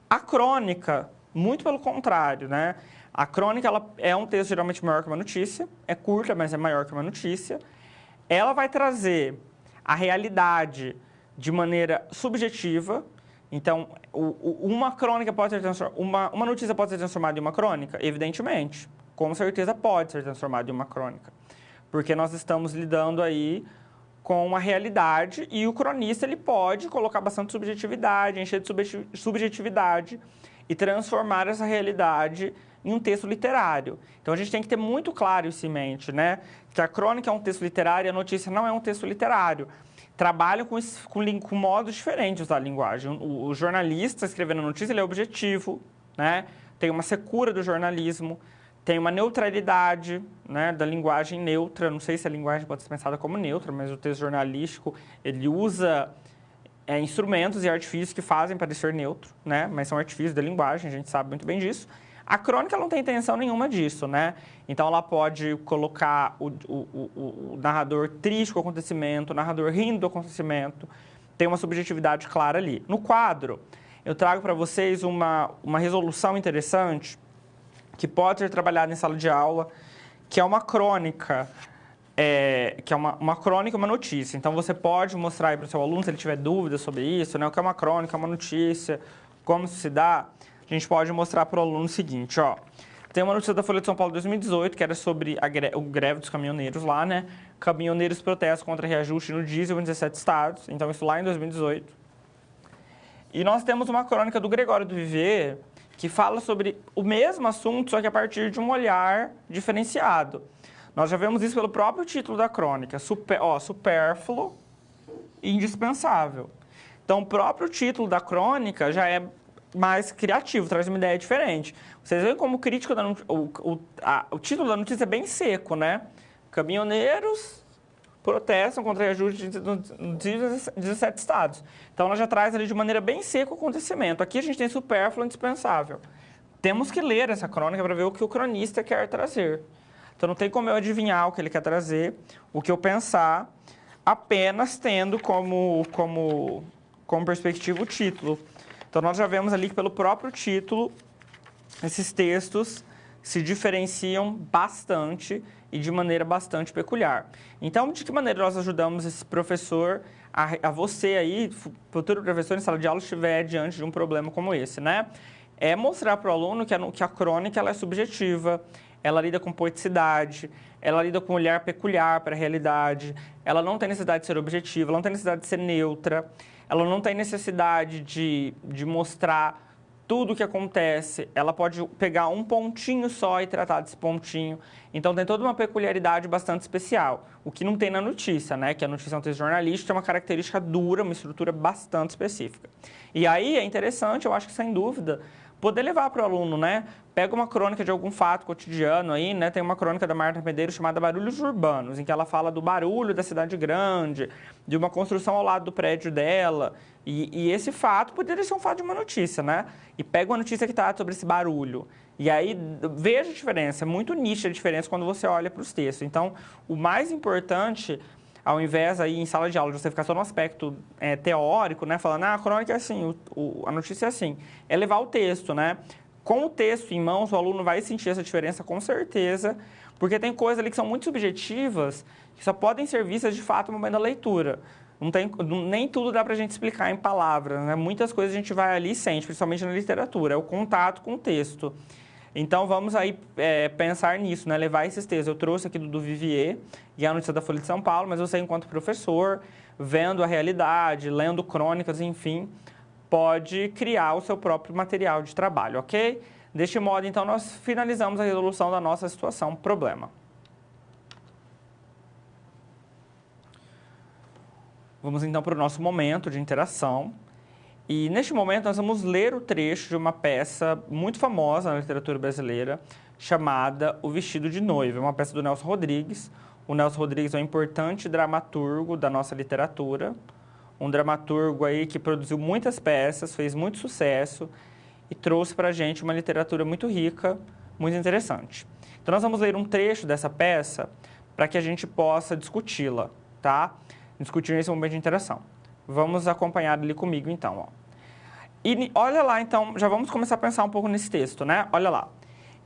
A crônica, muito pelo contrário, né? A crônica ela é um texto geralmente maior que uma notícia, é curta, mas é maior que uma notícia. Ela vai trazer a realidade de maneira subjetiva. Então, uma crônica pode ser uma notícia pode ser transformada em uma crônica? Evidentemente, com certeza pode ser transformada em uma crônica, porque nós estamos lidando aí com uma realidade e o cronista ele pode colocar bastante subjetividade, encher de subjetividade e transformar essa realidade em um texto literário. Então, a gente tem que ter muito claro isso em mente, né? Que a crônica é um texto literário e a notícia não é um texto literário. Trabalham com modos diferentes da linguagem. O jornalista escrevendo a notícia ele é objetivo, né? Tem uma secura do jornalismo, tem uma neutralidade, né, da linguagem neutra. Não sei se a linguagem pode ser pensada como neutra, mas o texto jornalístico ele usa instrumentos e artifícios que fazem parecer neutro, né? Mas são artifícios da linguagem, a gente sabe muito bem disso. A crônica não tem intenção nenhuma disso, né? Então, ela pode colocar o narrador triste com o acontecimento, o narrador rindo do acontecimento. Tem uma subjetividade clara ali. No quadro, eu trago para vocês uma resolução interessante que pode ser trabalhada em sala de aula, que é uma crônica, que é uma crônica e uma notícia. Então, você pode mostrar aí para o seu aluno, se ele tiver dúvidas sobre isso, né? O que é uma crônica, uma notícia, como isso se dá. A gente pode mostrar para o aluno o seguinte, ó. Tem uma notícia da Folha de São Paulo de 2018, que era sobre o greve dos caminhoneiros lá, né? Caminhoneiros protestam contra reajuste no diesel em 17 estados. Então, isso lá em 2018. E nós temos uma crônica do Gregório do Vivier, que fala sobre o mesmo assunto, só que a partir de um olhar diferenciado. Nós já vemos isso pelo próprio título da crônica, supérfluo e indispensável. Então, o próprio título da crônica já é mais criativo, traz uma ideia diferente. Vocês veem como crítico o título da notícia é bem seco, né? Caminhoneiros protestam contra reajuste nos 17 estados. Então, ela já traz ali de maneira bem seca o acontecimento. Aqui a gente tem supérfluo e indispensável. Temos que ler essa crônica para ver o que o cronista quer trazer. Então, não tem como eu adivinhar o que ele quer trazer, o que eu pensar, apenas tendo como perspectiva o título. Então, nós já vemos ali que pelo próprio título, esses textos se diferenciam bastante e de maneira bastante peculiar. Então, de que maneira nós ajudamos esse professor, a você aí, futuro professor em sala de aula, estiver diante de um problema como esse, né? É mostrar para o aluno que a crônica ela é subjetiva, ela lida com poeticidade, ela lida com um olhar peculiar para a realidade, ela não tem necessidade de ser objetiva, ela não tem necessidade de ser neutra, ela não tem necessidade de mostrar tudo o que acontece, ela pode pegar um pontinho só e tratar desse pontinho. Então, tem toda uma peculiaridade bastante especial, o que não tem na notícia, né? Que a notícia é um texto jornalístico, tem uma característica dura, uma estrutura bastante específica. E aí, é interessante, eu acho que sem dúvida, poder levar para o aluno, né? Pega uma crônica de algum fato cotidiano aí, né? Tem uma crônica da Marta Medeiros chamada Barulhos Urbanos, em que ela fala do barulho da cidade grande, de uma construção ao lado do prédio dela. E esse fato poderia ser um fato de uma notícia, né? E pega uma notícia que trata sobre esse barulho. E aí, veja a diferença, é muito nítida a diferença quando você olha para os textos. Então, o mais importante, ao invés aí em sala de aula de você ficar só no aspecto teórico, né? Falando, a crônica é assim, a notícia é assim. É levar o texto, né? Com o texto em mãos, o aluno vai sentir essa diferença com certeza, porque tem coisas ali que são muito subjetivas, que só podem ser vistas de fato no momento da leitura. Nem tudo dá para a gente explicar em palavras, né? Muitas coisas a gente vai ali e sente, principalmente na literatura, é o contato com o texto. Então, vamos aí pensar nisso, né? Levar esses textos. Eu trouxe aqui do Vivier e a notícia da Folha de São Paulo, mas você, enquanto professor, vendo a realidade, lendo crônicas, enfim, pode criar o seu próprio material de trabalho, ok? Deste modo, então, nós finalizamos a resolução da nossa situação, problema. Vamos, então, para o nosso momento de interação. E neste momento nós vamos ler o trecho de uma peça muito famosa na literatura brasileira, chamada O Vestido de Noiva, uma peça do Nelson Rodrigues. O Nelson Rodrigues é um importante dramaturgo da nossa literatura, um dramaturgo aí que produziu muitas peças, fez muito sucesso e trouxe para a gente uma literatura muito rica, muito interessante. Então nós vamos ler um trecho dessa peça para que a gente possa discuti-la, tá? Discutir nesse momento de interação. Vamos acompanhar ali comigo então, ó. E olha lá, então, já vamos começar a pensar um pouco nesse texto, né? Olha lá.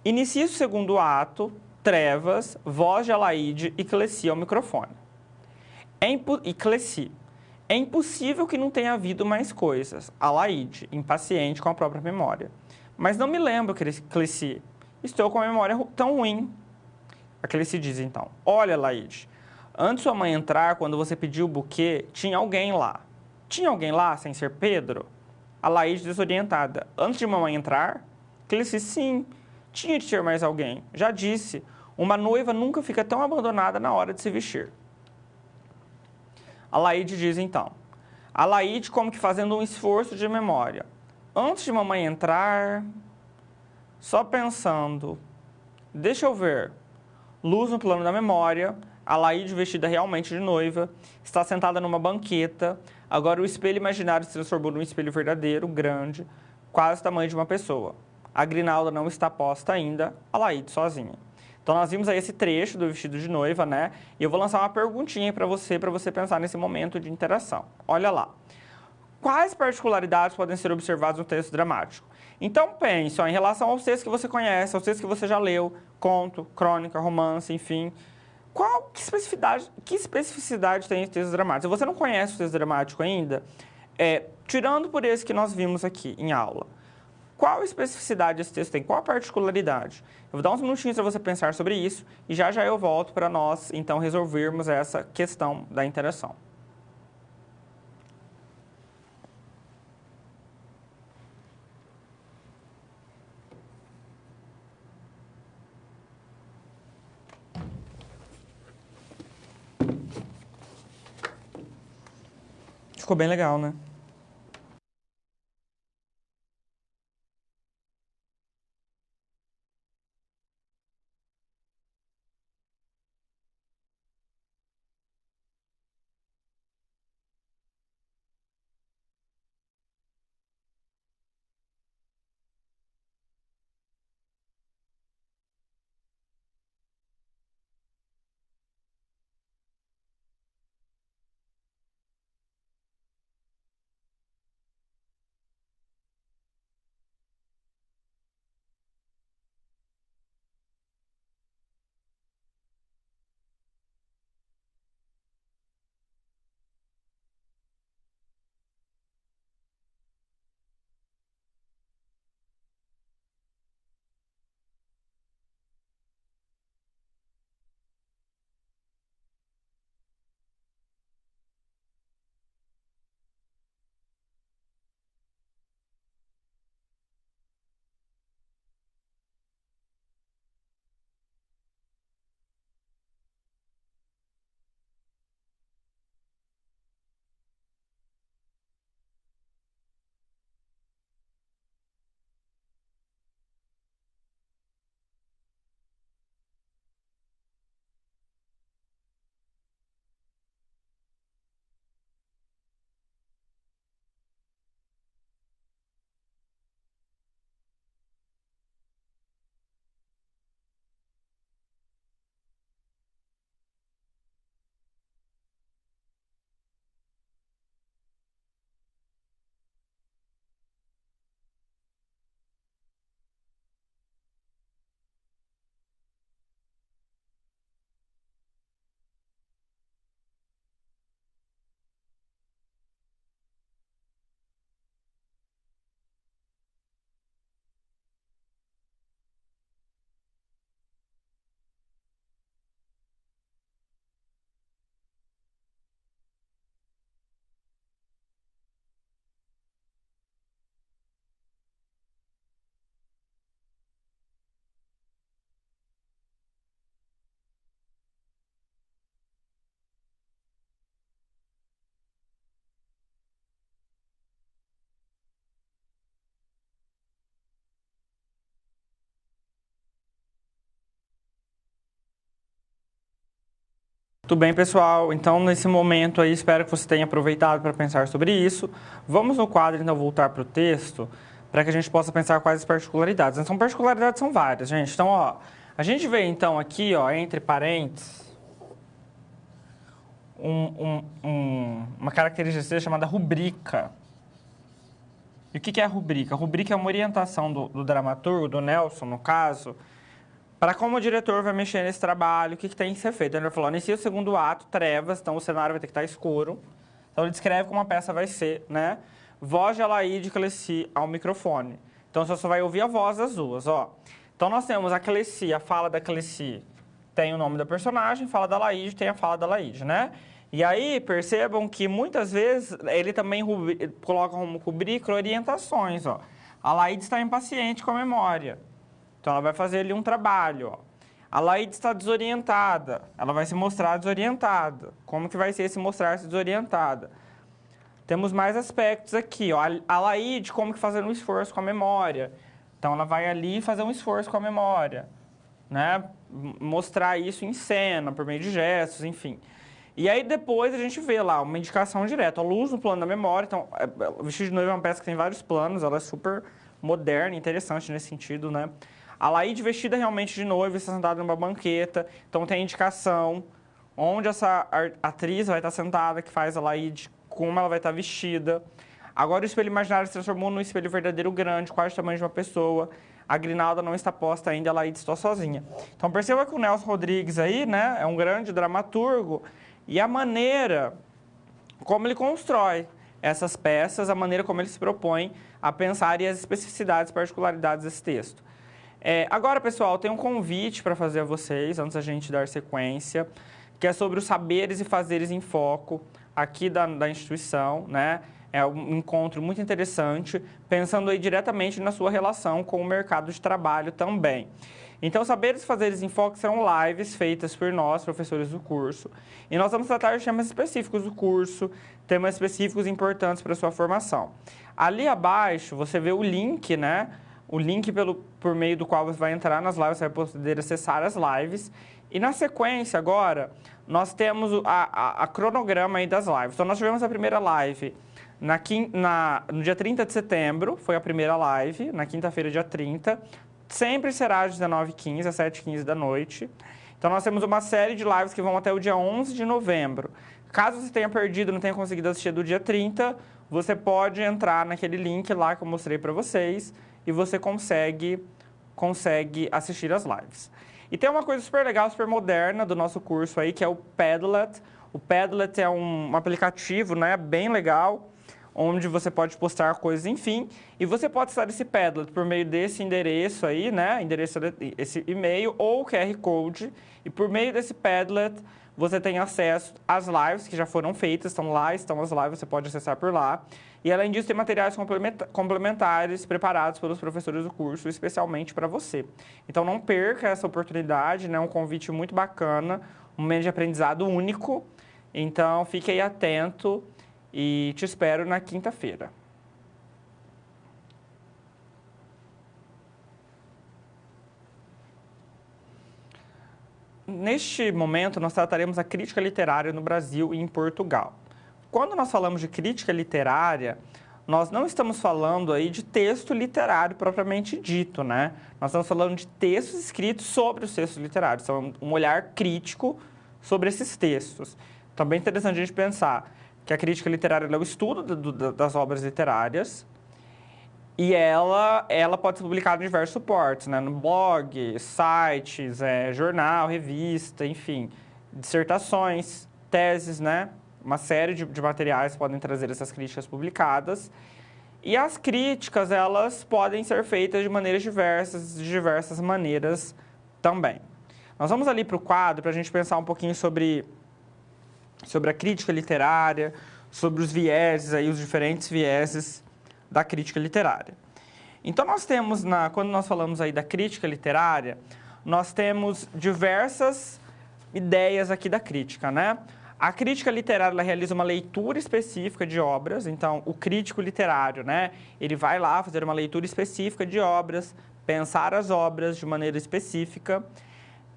Inicia o segundo ato, Trevas, voz de Alaide e Cleci ao microfone. E Cleci. É impossível que não tenha havido mais coisas. Alaide, impaciente com a própria memória. Mas não me lembro, Cleci. Estou com a memória tão ruim. A Cleci diz então. Olha, Alaide, antes sua mãe entrar, quando você pediu o buquê, tinha alguém lá. Tinha alguém lá, sem ser Pedro? A Laís desorientada. Antes de mamãe entrar? Cleci, sim. Tinha de ter mais alguém. Já disse. Uma noiva nunca fica tão abandonada na hora de se vestir. A Laíde diz então. A Laíde como que fazendo um esforço de memória. Antes de mamãe entrar... Só pensando. Deixa eu ver. Luz no plano da memória. A Laíde, vestida realmente de noiva, está sentada numa banqueta. Agora o espelho imaginário se transformou num espelho verdadeiro, grande, quase o tamanho de uma pessoa. A grinalda não está posta ainda, a Laíde sozinha. Então nós vimos aí esse trecho do vestido de noiva, né? E eu vou lançar uma perguntinha para você pensar nesse momento de interação. Olha lá. Quais particularidades podem ser observadas no texto dramático? Então pense, ó, em relação aos textos que você conhece, aos textos que você já leu, conto, crônica, romance, enfim... Que especificidade tem esse texto dramático? Se você não conhece o texto dramático ainda, tirando por esse que nós vimos aqui em aula, qual especificidade esse texto tem? Qual a particularidade? Eu vou dar uns minutinhos para você pensar sobre isso e já eu volto para nós, então, resolvermos essa questão da interação. Ficou bem legal, né? Tudo bem, pessoal? Então, nesse momento aí, espero que você tenha aproveitado para pensar sobre isso. Vamos no quadro, então, voltar para o texto, para que a gente possa pensar quais as particularidades. Então, particularidades são várias, gente. Então, ó, a gente vê, então, aqui, ó, entre parênteses, uma característica chamada rubrica. E o que é a rubrica? A rubrica é uma orientação do dramaturgo, do Nelson, no caso, para como o diretor vai mexer nesse trabalho, o que tem que ser feito. Ele falou, inicia o segundo ato, trevas, então o cenário vai ter que estar escuro. Então ele descreve como a peça vai ser, né? Voz de Alaide e Cleci ao microfone. Então você só vai ouvir a voz das duas, ó. Então nós temos a Cleci, a fala da Cleci tem o nome da personagem, fala da Alaide tem a fala da Alaide, né? E aí percebam que muitas vezes ele também coloca como rubrica orientações, ó. A Alaide está impaciente com a memória. Então, ela vai fazer ali um trabalho, ó. A Laíde está desorientada. Ela vai se mostrar desorientada. Como que vai ser se mostrar-se desorientada? Temos mais aspectos aqui, ó. A Laíde, como que fazer um esforço com a memória. Então, ela vai ali fazer um esforço com a memória, né? Mostrar isso em cena, por meio de gestos, enfim. E aí, depois, a gente vê lá uma indicação direta. A luz no plano da memória. Então, o Vestido de Noiva é uma peça que tem vários planos. Ela é super moderna e interessante nesse sentido, né? A Laíde vestida realmente de noiva, está sentada numa banqueta, então tem indicação onde essa atriz vai estar sentada, que faz a Laíde, como ela vai estar vestida. Agora o espelho imaginário se transformou num espelho verdadeiro grande, quase o tamanho de uma pessoa. A grinalda não está posta ainda, a Laíde está sozinha. Então perceba que o Nelson Rodrigues aí, né, é um grande dramaturgo, e a maneira como ele constrói essas peças, a maneira como ele se propõe a pensar e as especificidades, particularidades desse texto. Agora, pessoal, tem um convite para fazer a vocês, antes da gente dar sequência, que é sobre os saberes e fazeres em foco aqui da instituição, né? É um encontro muito interessante, pensando aí diretamente na sua relação com o mercado de trabalho também. Então, saberes e fazeres em foco serão lives feitas por nós, professores do curso, e nós vamos tratar de temas específicos do curso, temas específicos importantes para a sua formação. Ali abaixo, você vê o link, né? O link por meio do qual você vai entrar nas lives, você vai poder acessar as lives. E na sequência agora, nós temos a cronograma aí das lives. Então, nós tivemos a primeira live no dia 30 de setembro, foi a primeira live, na quinta-feira, dia 30. Sempre será às 19h15, às 7h15 da noite. Então, nós temos uma série de lives que vão até o dia 11 de novembro. Caso você tenha perdido, não tenha conseguido assistir do dia 30, você pode entrar naquele link lá que eu mostrei para vocês, e você consegue assistir as lives. E tem uma coisa super legal, super moderna do nosso curso aí, que é o Padlet. O Padlet é um aplicativo, né, bem legal, onde você pode postar coisas, enfim. E você pode acessar esse Padlet por meio desse endereço aí, né, esse e-mail ou QR Code. E por meio desse Padlet, você tem acesso às lives que já foram feitas, estão as lives, você pode acessar por lá. E, além disso, tem materiais complementares preparados pelos professores do curso, especialmente para você. Então, não perca essa oportunidade, né? Um convite muito bacana, um momento de aprendizado único. Então, fique aí atento e te espero na quinta-feira. Neste momento, nós trataremos a crítica literária no Brasil e em Portugal. Quando nós falamos de crítica literária, nós não estamos falando aí de texto literário propriamente dito, né? Nós estamos falando de textos escritos sobre os textos literários, então um olhar crítico sobre esses textos. Então é bem interessante a gente pensar que a crítica literária é o estudo das obras literárias e ela pode ser publicada em diversos suportes, né? No blog, sites, jornal, revista, enfim, dissertações, teses, né? Uma série de materiais podem trazer essas críticas publicadas. E as críticas, elas podem ser feitas de maneiras diversas, de diversas maneiras também. Nós vamos ali para o quadro para a gente pensar um pouquinho sobre a crítica literária, sobre os vieses, aí, os diferentes vieses da crítica literária. Então, nós temos, quando nós falamos aí da crítica literária, nós temos diversas ideias aqui da crítica, né? A crítica literária, ela realiza uma leitura específica de obras, então o crítico literário, né, ele vai lá fazer uma leitura específica de obras, pensar as obras de maneira específica,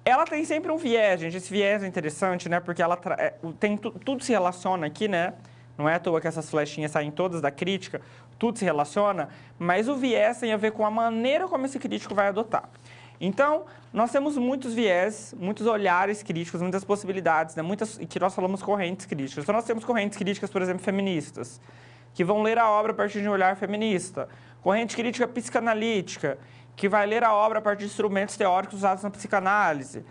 Ela tem sempre um viés, gente. Esse viés é interessante, né? Porque ela tudo se relaciona aqui, né? Não é à toa que essas flechinhas saem todas da crítica, tudo se relaciona, mas o viés tem a ver com a maneira como esse crítico vai adotar. Então, nós temos muitos viés, muitos olhares críticos, muitas possibilidades, né? Que nós falamos correntes críticas. Então, nós temos correntes críticas, por exemplo, feministas, que vão ler a obra a partir de um olhar feminista. Corrente crítica psicanalítica, que vai ler a obra a partir de instrumentos teóricos usados na psicanálise.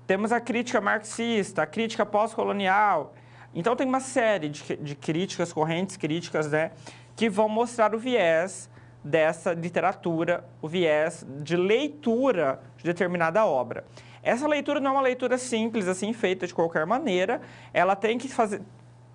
Temos a crítica marxista, a crítica pós-colonial. Então, tem uma série de críticas, correntes críticas, né, que vão mostrar o viés dessa literatura, o viés de leitura de determinada obra. Essa leitura não é uma leitura simples, assim, feita de qualquer maneira. Ela tem que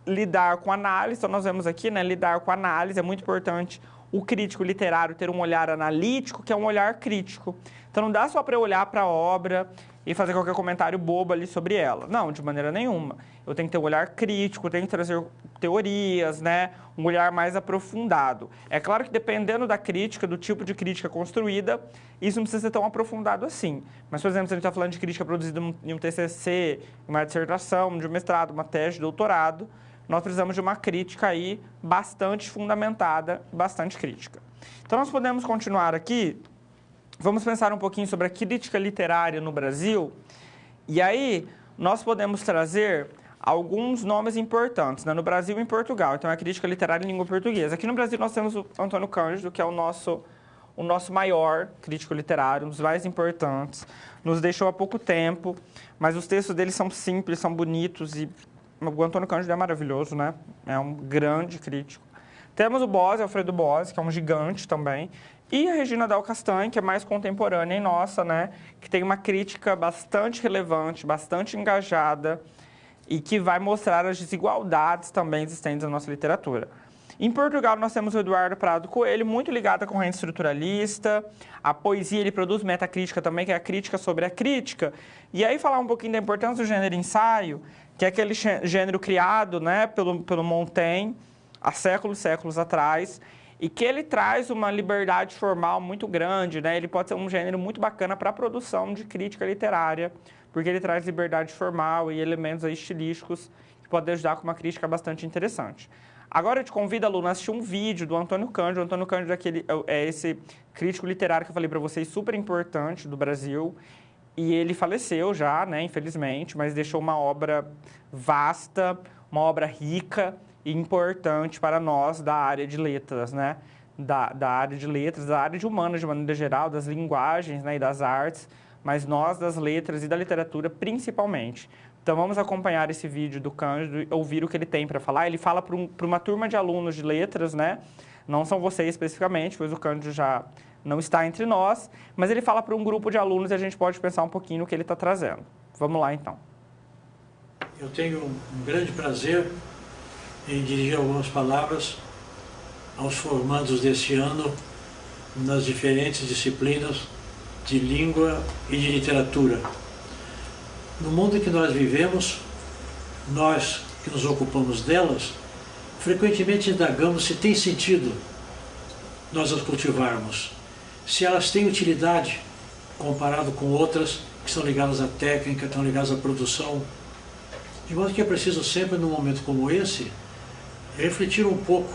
lidar com análise. Então, nós vemos aqui, né, lidar com análise. É muito importante o crítico literário ter um olhar analítico, que é um olhar crítico. Então, não dá só para eu olhar para a obra e fazer qualquer comentário bobo ali sobre ela. Não, de maneira nenhuma. Eu tenho que ter um olhar crítico, tenho que trazer teorias, né? Um olhar mais aprofundado. É claro que dependendo da crítica, do tipo de crítica construída, isso não precisa ser tão aprofundado assim. Mas, por exemplo, se a gente está falando de crítica produzida em um TCC, uma dissertação, de um mestrado, uma tese de doutorado, nós precisamos de uma crítica aí bastante fundamentada, bastante crítica. Então, nós podemos continuar aqui. Vamos pensar um pouquinho sobre a crítica literária no Brasil. E aí, nós podemos trazer alguns nomes importantes, né? No Brasil e em Portugal. Então, a crítica literária em língua portuguesa. Aqui no Brasil, nós temos o Antônio Cândido, que é o nosso maior crítico literário, um dos mais importantes. Nos deixou há pouco tempo, mas os textos dele são simples, são bonitos e o Antônio Cândido é maravilhoso, né? É um grande crítico. Temos o Bose, Alfredo Bose, que é um gigante também. E a Regina Del Castanho, que é mais contemporânea e nossa, né? Que tem uma crítica bastante relevante, bastante engajada e que vai mostrar as desigualdades também existentes na nossa literatura. Em Portugal, nós temos o Eduardo Prado Coelho, muito ligado à corrente estruturalista. A poesia, ele produz metacrítica também, que é a crítica sobre a crítica. E aí, falar um pouquinho da importância do gênero ensaio, que é aquele gênero criado, né, pelo Montaigne, há séculos e séculos atrás, e que ele traz uma liberdade formal muito grande, né? Ele pode ser um gênero muito bacana para a produção de crítica literária, porque ele traz liberdade formal e elementos aí estilísticos que podem ajudar com uma crítica bastante interessante. Agora eu te convido, aluno, a assistir um vídeo do Antônio Cândido. O Antônio Cândido é esse crítico literário que eu falei para vocês, super importante do Brasil, e ele faleceu já, né, infelizmente, mas deixou uma obra vasta, uma obra rica e importante para nós da área de letras, né? Da área de letras, da área de humanas de maneira geral, das linguagens, né, e das artes, mas nós das letras e da literatura principalmente. Então vamos acompanhar esse vídeo do Cândido e ouvir o que ele tem para falar. Ele fala para uma turma de alunos de letras, né? Não são vocês especificamente, pois o Cândido já não está entre nós, mas ele fala para um grupo de alunos e a gente pode pensar um pouquinho no que ele está trazendo. Vamos lá, então. Eu tenho um grande prazer em dirigir algumas palavras aos formandos deste ano nas diferentes disciplinas de língua e de literatura. No mundo em que nós vivemos, nós que nos ocupamos delas, frequentemente indagamos se tem sentido nós as cultivarmos, se elas têm utilidade comparado com outras que estão ligadas à técnica, estão ligadas à produção. De modo que é preciso sempre, num momento como esse, refletir um pouco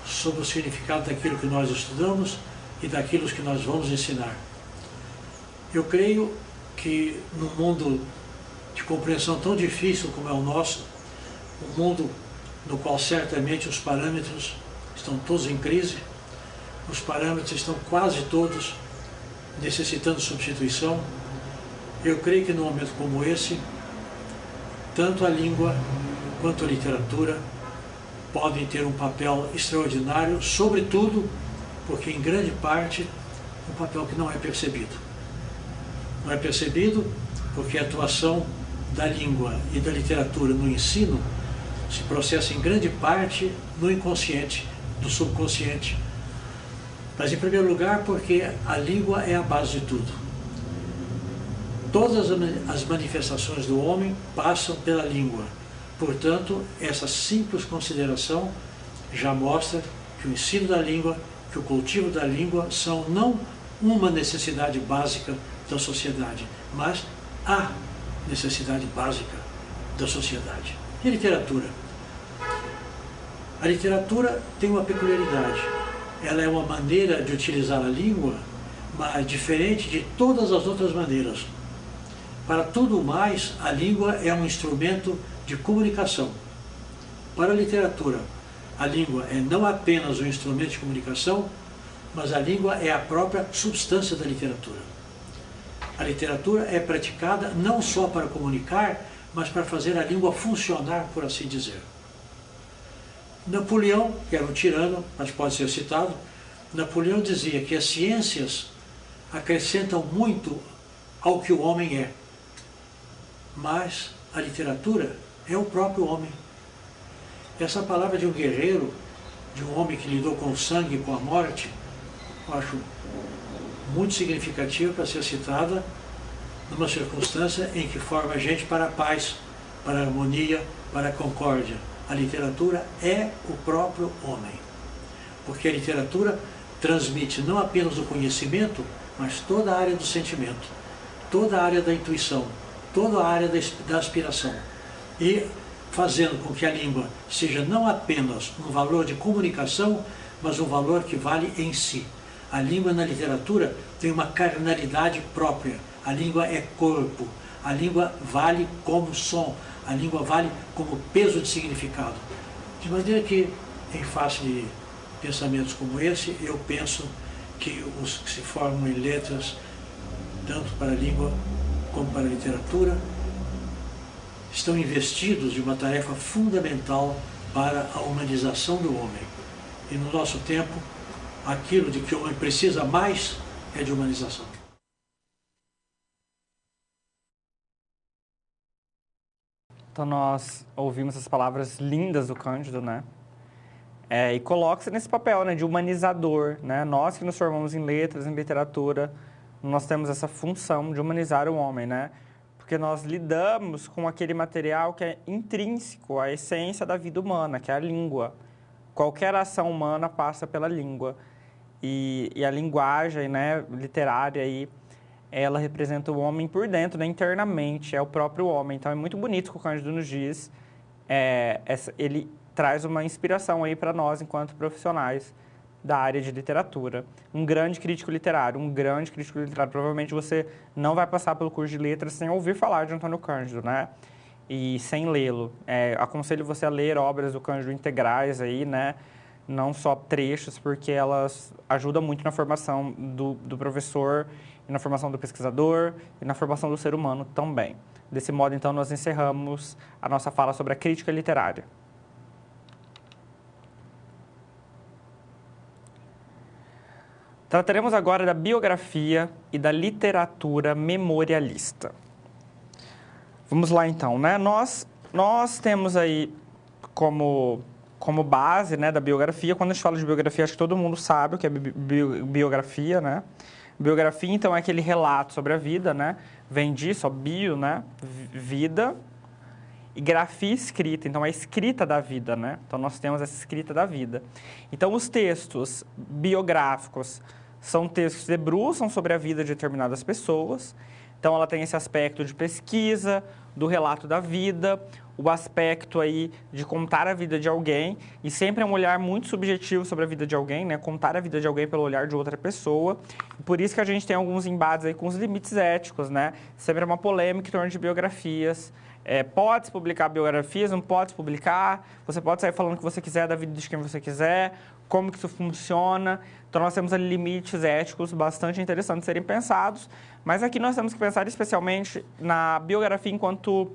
sobre o significado daquilo que nós estudamos e daquilo que nós vamos ensinar. Eu creio que num mundo de compreensão tão difícil como é o nosso, um mundo no qual certamente os parâmetros estão todos em crise, os parâmetros estão quase todos necessitando substituição, eu creio que num momento como esse, tanto a língua quanto a literatura podem ter um papel extraordinário, sobretudo porque, em grande parte, um papel que não é percebido. Não é percebido porque a atuação da língua e da literatura no ensino se processa em grande parte no inconsciente, no subconsciente. Mas, em primeiro lugar, porque a língua é a base de tudo. Todas as manifestações do homem passam pela língua. Portanto, essa simples consideração já mostra que o ensino da língua, que o cultivo da língua são não uma necessidade básica da sociedade, mas a necessidade básica da sociedade. E a literatura? A literatura tem uma peculiaridade. Ela é uma maneira de utilizar a língua, mas diferente de todas as outras maneiras. Para tudo mais, a língua é um instrumento de comunicação. Para a literatura, a língua é não apenas um instrumento de comunicação, mas a língua é a própria substância da literatura. A literatura é praticada não só para comunicar, mas para fazer a língua funcionar, por assim dizer. Napoleão, que era um tirano, mas pode ser citado, Napoleão dizia que as ciências acrescentam muito ao que o homem é, mas a literatura é o próprio homem. Essa palavra de um guerreiro, de um homem que lidou com o sangue e com a morte, eu acho muito significativa para ser citada numa circunstância em que forma a gente para a paz, para a harmonia, para a concórdia. A literatura é o próprio homem, porque a literatura transmite não apenas o conhecimento, mas toda a área do sentimento, toda a área da intuição, toda a área da aspiração, e fazendo com que a língua seja não apenas um valor de comunicação, mas um valor que vale em si. A língua na literatura tem uma carnalidade própria, a língua é corpo, a língua vale como som, a língua vale como peso de significado. De maneira que, em face de pensamentos como esse, eu penso que os que se formam em letras, tanto para a língua como para a literatura, estão investidos de uma tarefa fundamental para a humanização do homem. E no nosso tempo, aquilo de que o homem precisa mais é de humanização. Então nós ouvimos essas palavras lindas do Cândido, né? E coloca-se nesse papel, né, de humanizador, né? Nós que nos formamos em letras, em literatura, nós temos essa função de humanizar o homem, né? Porque nós lidamos com aquele material que é intrínseco à essência da vida humana, que é a língua. Qualquer ação humana passa pela língua. E a linguagem, né, literária aí, ela representa o homem por dentro, né, internamente, é o próprio homem. Então é muito bonito o que o Cândido nos diz. Ele traz uma inspiração aí para nós, enquanto profissionais da área de literatura. Um grande crítico literário. Provavelmente você não vai passar pelo curso de letras sem ouvir falar de Antônio Cândido, né? E sem lê-lo. Aconselho você a ler obras do Cândido integrais aí, né? Não só trechos, porque elas ajudam muito na formação do professor, e na formação do pesquisador e na formação do ser humano também. Desse modo, então, nós encerramos a nossa fala sobre a crítica literária. Trataremos agora da biografia e da literatura memorialista. Vamos lá, então, né? Nós temos aí como base, né, da biografia, quando a gente fala de biografia, acho que todo mundo sabe o que é biografia, né? Biografia, então, é aquele relato sobre a vida, né? Vem disso, ó, bio, né? Vida. E grafia escrita, então, é a escrita da vida, né? Então, nós temos essa escrita da vida. Então, os textos biográficos são textos que debruçam sobre a vida de determinadas pessoas. Então, ela tem esse aspecto de pesquisa, do relato da vida, o aspecto aí de contar a vida de alguém, e sempre é um olhar muito subjetivo sobre a vida de alguém, né? Contar a vida de alguém pelo olhar de outra pessoa. Por isso que a gente tem alguns embates aí com os limites éticos, né? Sempre é uma polêmica em torno de biografias. Pode-se publicar biografias, não pode publicar, você pode sair falando o que você quiser da vida de quem você quiser, como que isso funciona. Então, nós temos ali limites éticos bastante interessantes de serem pensados, mas aqui nós temos que pensar especialmente na biografia enquanto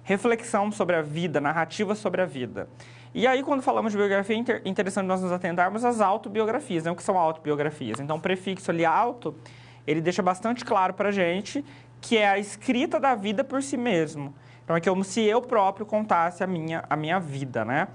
reflexão sobre a vida, narrativa sobre a vida. E aí, quando falamos de biografia, é interessante nós nos atentarmos às autobiografias, né? O que são autobiografias? Então, o prefixo ali, auto, ele deixa bastante claro para a gente que é a escrita da vida por si mesmo. Então, é como se eu próprio contasse a minha vida, né?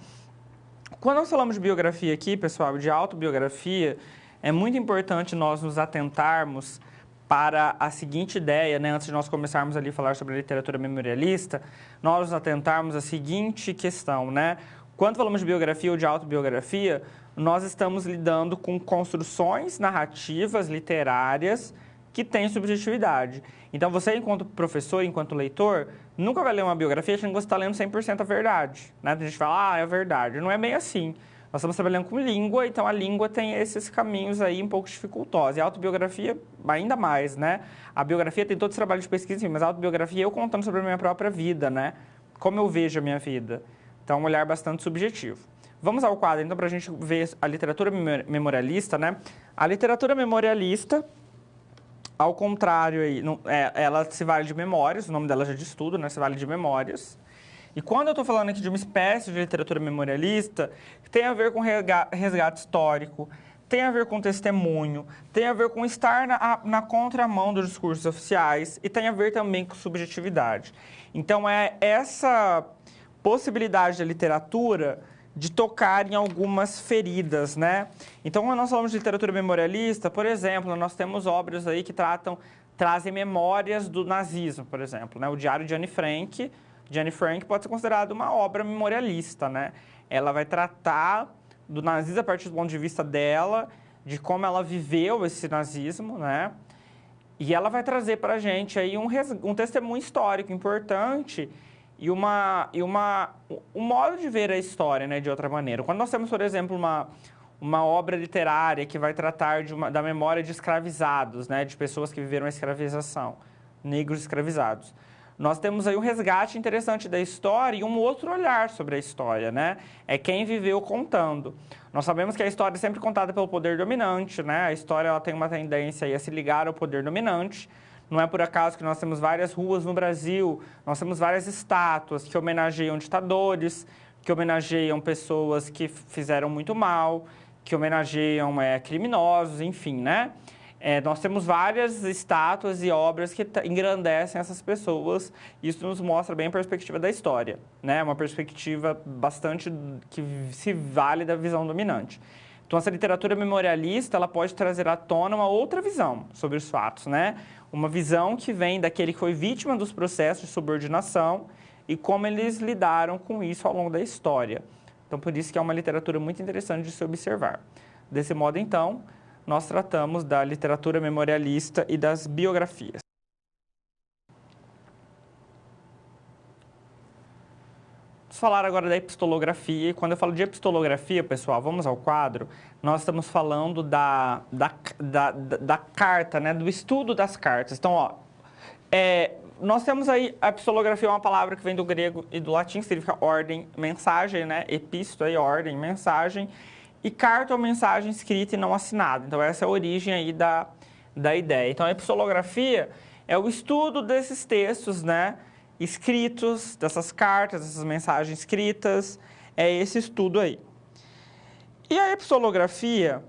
Quando nós falamos de biografia aqui, pessoal, de autobiografia, é muito importante nós nos atentarmos para a seguinte ideia, né? Antes de nós começarmos ali a falar sobre a literatura memorialista, nós nos atentarmos à seguinte questão, né? Quando falamos de biografia ou de autobiografia, nós estamos lidando com construções narrativas, literárias, que tem subjetividade. Então, você, enquanto professor, enquanto leitor, nunca vai ler uma biografia achando que você está lendo 100% a verdade. Né? A gente fala, é verdade. Não é bem assim. Nós estamos trabalhando com língua, então a língua tem esses caminhos aí um pouco dificultosos. E a autobiografia, ainda mais, né? A biografia tem todo esse trabalho de pesquisa, mas a autobiografia eu contando sobre a minha própria vida, né? Como eu vejo a minha vida. Então, um olhar bastante subjetivo. Vamos ao quadro, então, para a gente ver a literatura memorialista, né? A literatura memorialista, ao contrário, aí, ela se vale de memórias, o nome dela já diz tudo, né? Se vale de memórias. E quando eu estou falando aqui de uma espécie de literatura memorialista, tem a ver com resgate histórico, tem a ver com testemunho, tem a ver com estar na contramão dos discursos oficiais e tem a ver também com subjetividade. Então, é essa possibilidade da literatura de tocar em algumas feridas, né? Então, quando nós falamos de literatura memorialista, por exemplo, nós temos obras aí que trazem memórias do nazismo, por exemplo, né? O Diário de Anne Frank. De Anne Frank pode ser considerado uma obra memorialista, né? Ela vai tratar do nazismo a partir do ponto de vista dela, de como ela viveu esse nazismo, né? E ela vai trazer para a gente aí um testemunho histórico importante e um modo de ver a história, né, de outra maneira. Quando nós temos, por exemplo, uma obra literária que vai tratar da memória de escravizados, né, de pessoas que viveram a escravização, negros escravizados. Nós temos aí um resgate interessante da história e um outro olhar sobre a história, né? É quem viveu contando. Nós sabemos que a história é sempre contada pelo poder dominante, né? A história ela tem uma tendência aí a se ligar ao poder dominante. Não é por acaso que nós temos várias ruas no Brasil, nós temos várias estátuas que homenageiam ditadores, que homenageiam pessoas que fizeram muito mal, que homenageiam criminosos, enfim, né? Nós temos várias estátuas e obras que engrandecem essas pessoas. Isso nos mostra bem a perspectiva da história, né? Uma perspectiva bastante que se vale da visão dominante. Então, essa literatura memorialista, ela pode trazer à tona uma outra visão sobre os fatos, né? Uma visão que vem daquele que foi vítima dos processos de subordinação e como eles lidaram com isso ao longo da história. Então, por isso que é uma literatura muito interessante de se observar. Desse modo, então, nós tratamos da literatura memorialista e das biografias. Vamos falar agora da epistolografia. E quando eu falo de epistolografia, pessoal, vamos ao quadro, nós estamos falando da carta, né, do estudo das cartas. Então, ó, nós temos aí, a epistolografia é uma palavra que vem do grego e do latim, que significa ordem, mensagem, né, episto aí, ordem, mensagem, e carta ou mensagem escrita e não assinada. Então, essa é a origem aí da ideia. Então, a epistolografia é o estudo desses textos, né, escritos, dessas cartas, dessas mensagens escritas, é esse estudo aí. E a epistolografia,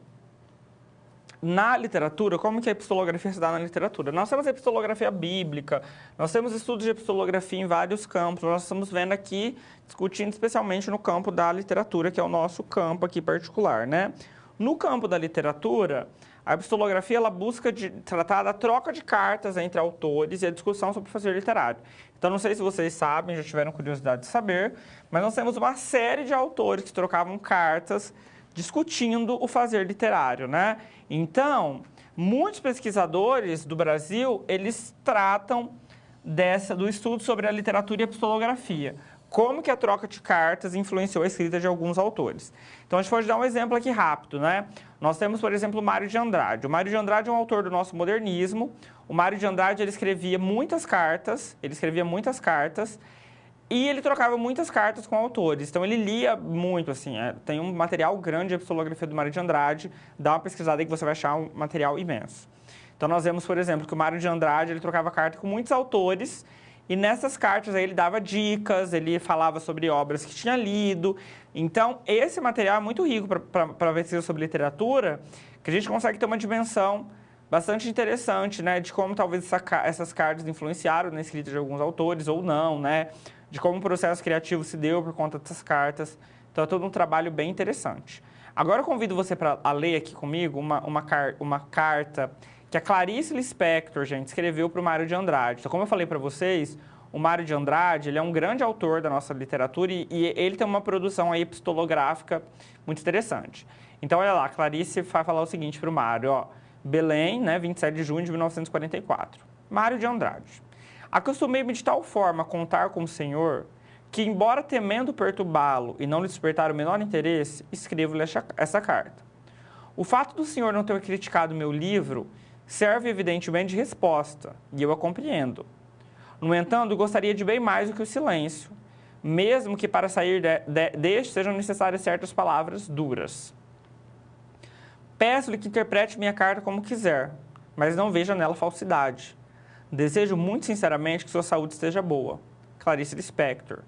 na literatura, como que a epistolografia se dá na literatura? Nós temos a epistolografia bíblica, nós temos estudos de epistolografia em vários campos, nós estamos vendo aqui, discutindo especialmente no campo da literatura, que é o nosso campo aqui particular, né? No campo da literatura, a epistolografia ela busca tratar da troca de cartas entre autores e a discussão sobre o fazer literário. Então, não sei se vocês sabem, já tiveram curiosidade de saber, mas nós temos uma série de autores que trocavam cartas discutindo o fazer literário, né? Então, muitos pesquisadores do Brasil, eles tratam do estudo sobre a literatura e a epistolografia. Como que a troca de cartas influenciou a escrita de alguns autores. Então, a gente pode dar um exemplo aqui rápido, né? Nós temos, por exemplo, o Mário de Andrade. O Mário de Andrade é um autor do nosso modernismo. O Mário de Andrade, ele escrevia muitas cartas, e ele trocava muitas cartas com autores. Então, ele lia muito, assim, tem um material grande de epistolografia do Mário de Andrade. Dá uma pesquisada aí que você vai achar um material imenso. Então, nós vemos, por exemplo, que o Mário de Andrade, ele trocava carta com muitos autores, e nessas cartas aí ele dava dicas, ele falava sobre obras que tinha lido. Então, esse material é muito rico para pesquisa sobre literatura, que a gente consegue ter uma dimensão bastante interessante, né, de como talvez essas cartas influenciaram na escrita de alguns autores ou não, né, de como o processo criativo se deu por conta dessas cartas. Então, é todo um trabalho bem interessante. Agora, eu convido você para ler aqui comigo uma carta que a Clarice Lispector, gente, escreveu para o Mário de Andrade. Então, como eu falei para vocês, o Mário de Andrade, ele é um grande autor da nossa literatura e ele tem uma produção aí epistolográfica muito interessante. Então, olha lá, a Clarice vai falar o seguinte para o Mário, ó. Belém, né, 27 de junho de 1944. Mário de Andrade. Acostumei-me de tal forma a contar com o Senhor que, embora temendo perturbá-lo e não lhe despertar o menor interesse, escrevo-lhe essa carta. O fato do Senhor não ter criticado meu livro serve evidentemente de resposta, e eu a compreendo. No entanto, gostaria de bem mais do que o silêncio, mesmo que para sair deste sejam necessárias certas palavras duras. Peço-lhe que interprete minha carta como quiser, mas não veja nela falsidade. Desejo muito sinceramente que sua saúde esteja boa. Clarice Lispector.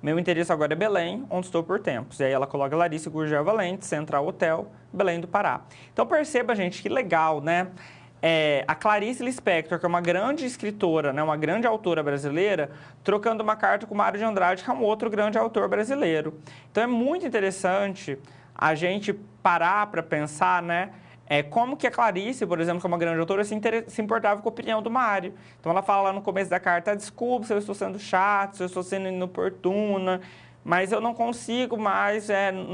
Meu interesse agora é Belém, onde estou por tempos. E aí ela coloca Larissa Gurgel Valente, Central Hotel, Belém do Pará. Então perceba, gente, que legal, né? A Clarice Lispector, que é uma grande escritora, né, uma grande autora brasileira, trocando uma carta com o Mário de Andrade, que é um outro grande autor brasileiro. Então é muito interessante a gente parar para pensar, né, como que a Clarice, por exemplo, que é uma grande autora, se importava com a opinião do Mário. Então ela fala lá no começo da carta, desculpa se eu estou sendo chato, se eu estou sendo inoportuna, mas eu não consigo mais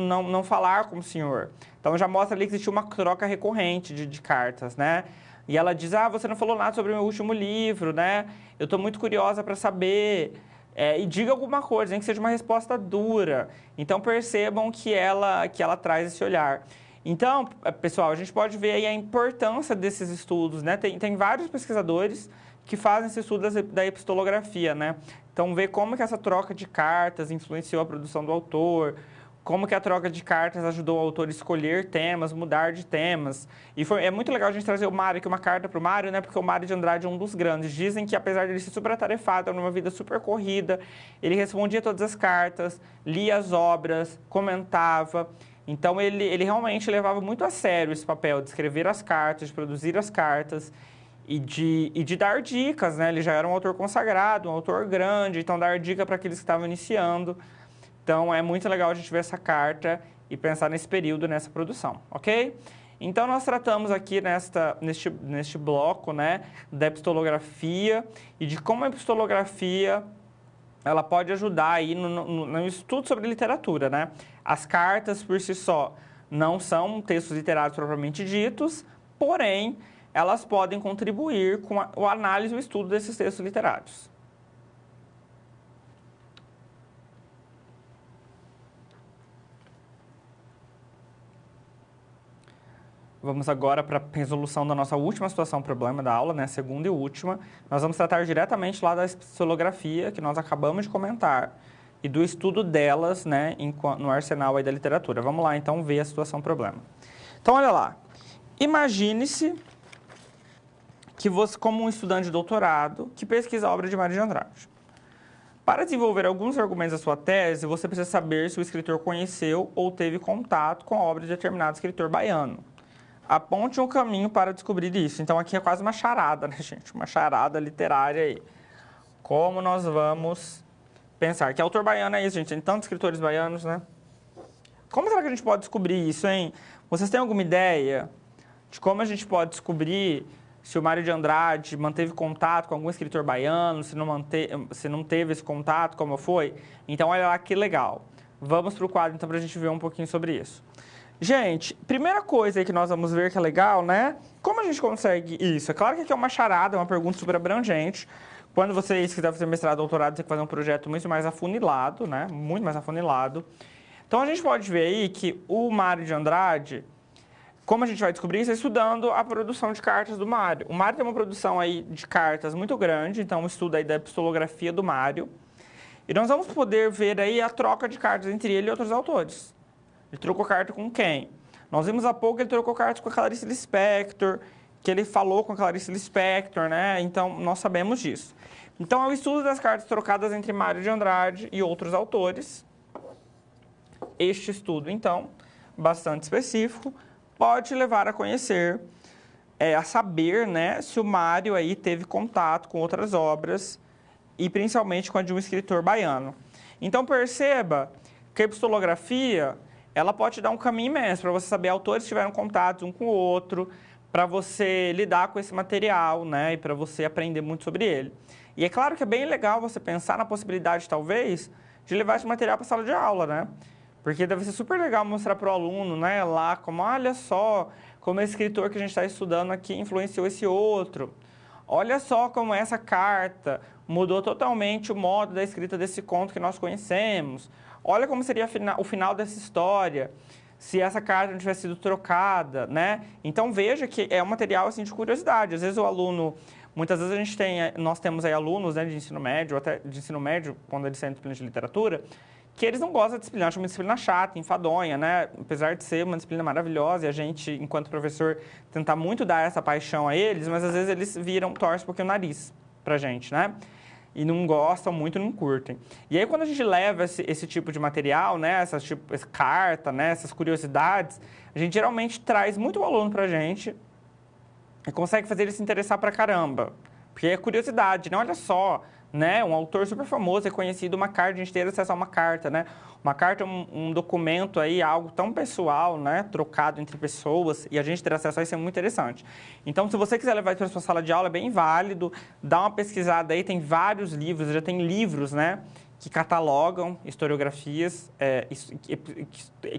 não falar com o senhor. Então já mostra ali que existe uma troca recorrente de cartas, né? E ela diz, você não falou nada sobre o meu último livro, né? Eu estou muito curiosa para saber. E diga alguma coisa, nem que seja uma resposta dura. Então percebam que ela traz esse olhar. Então, pessoal, a gente pode ver aí a importância desses estudos, né? Tem vários pesquisadores que fazem esse estudo da epistolografia, né? Então, ver como que essa troca de cartas influenciou a produção do autor, como que a troca de cartas ajudou o autor a escolher temas, mudar de temas. E é muito legal a gente trazer o Mário, aqui uma carta para o Mário, né? Porque o Mário de Andrade é um dos grandes. Dizem que, apesar de ele ser super atarefado, numa vida super corrida, ele respondia todas as cartas, lia as obras, comentava. Então, ele realmente levava muito a sério esse papel de escrever as cartas, de produzir as cartas e de dar dicas, né? Ele já era um autor consagrado, um autor grande, então dar dica para aqueles que estavam iniciando. Então, é muito legal a gente ver essa carta e pensar nesse período, nessa produção, ok? Então, nós tratamos aqui neste bloco, né, da epistolografia e de como a epistolografia ela pode ajudar aí no estudo sobre literatura, né? As cartas, por si só, não são textos literários propriamente ditos, porém, elas podem contribuir com a análise e o estudo desses textos literários. Vamos agora para a resolução da nossa última situação problema da aula, né? Segunda e última. Nós vamos tratar diretamente lá da epistolografia, que nós acabamos de comentar, e do estudo delas, né, no arsenal aí da literatura. Vamos lá, então, ver a situação problema. Então, olha lá. Imagine-se que você, como um estudante de doutorado, que pesquisa a obra de Mário de Andrade. Para desenvolver alguns argumentos da sua tese, você precisa saber se o escritor conheceu ou teve contato com a obra de determinado escritor baiano. Aponte um caminho para descobrir isso. Então, aqui é quase uma charada, né, gente? Uma charada literária aí. Como nós vamos pensar? Que autor baiano é isso, gente? Tem tantos escritores baianos, né? Como será que a gente pode descobrir isso, hein? Vocês têm alguma ideia de como a gente pode descobrir se o Mário de Andrade manteve contato com algum escritor baiano, se não teve esse contato, como foi? Então, olha lá que legal. Vamos para o quadro, então, para a gente ver um pouquinho sobre isso. Gente, primeira coisa aí que nós vamos ver que é legal, né? Como a gente consegue isso? É claro que aqui é uma charada, é uma pergunta super abrangente. Quando vocês quiserem fazer mestrado, doutorado, tem que fazer um projeto muito mais afunilado, né? Muito mais afunilado. Então, a gente pode ver aí que o Mário de Andrade, como a gente vai descobrir isso? É estudando a produção de cartas do Mário. O Mário tem uma produção aí de cartas muito grande, então, um estudo aí da epistolografia do Mário. E nós vamos poder ver aí a troca de cartas entre ele e outros autores. Ele trocou carta com quem? Nós vimos há pouco que ele trocou cartas com a Clarice Lispector, que ele falou com a Clarice Lispector, né? Então, nós sabemos disso. Então, é o estudo das cartas trocadas entre Mário de Andrade e outros autores. Este estudo, então, bastante específico, pode levar a conhecer, a saber, né, se o Mário aí teve contato com outras obras e principalmente com a de um escritor baiano. Então, perceba que a epistolografia ela pode te dar um caminho imenso para você saber autores que tiveram contatos um com o outro, para você lidar com esse material, né, e para você aprender muito sobre ele. E é claro que é bem legal você pensar na possibilidade, talvez, de levar esse material para a sala de aula, né? Porque deve ser super legal mostrar para o aluno, né, lá, como, olha só, como esse escritor que a gente está estudando aqui influenciou esse outro. Olha só como essa carta mudou totalmente o modo da escrita desse conto que nós conhecemos. Olha como seria o final dessa história se essa carta não tivesse sido trocada, né? Então veja que é um material assim de curiosidade. Às vezes o aluno, muitas vezes nós temos aí alunos, né, de ensino médio, até de ensino médio, quando eles têm disciplina de literatura, que eles não gostam da disciplina, acham uma disciplina chata, enfadonha, né? Apesar de ser uma disciplina maravilhosa e a gente, enquanto professor, tentar muito dar essa paixão a eles, mas às vezes eles torcem um pouquinho o nariz pra gente, né? E não gostam muito, não curtem. E aí, quando a gente leva esse tipo de material, né, essa carta, né, essas curiosidades, a gente geralmente traz muito o aluno pra gente e consegue fazer ele se interessar pra caramba. Porque é curiosidade, né? Olha só, né? Um autor super famoso, reconhecido, uma carta, a gente ter acesso a uma carta, né? Uma carta é um documento aí, algo tão pessoal, né? Trocado entre pessoas, e a gente ter acesso a isso é muito interessante. Então, se você quiser levar isso para a sua sala de aula, é bem válido. Dá uma pesquisada aí, tem vários livros, já tem livros, né? Que catalogam historiografias,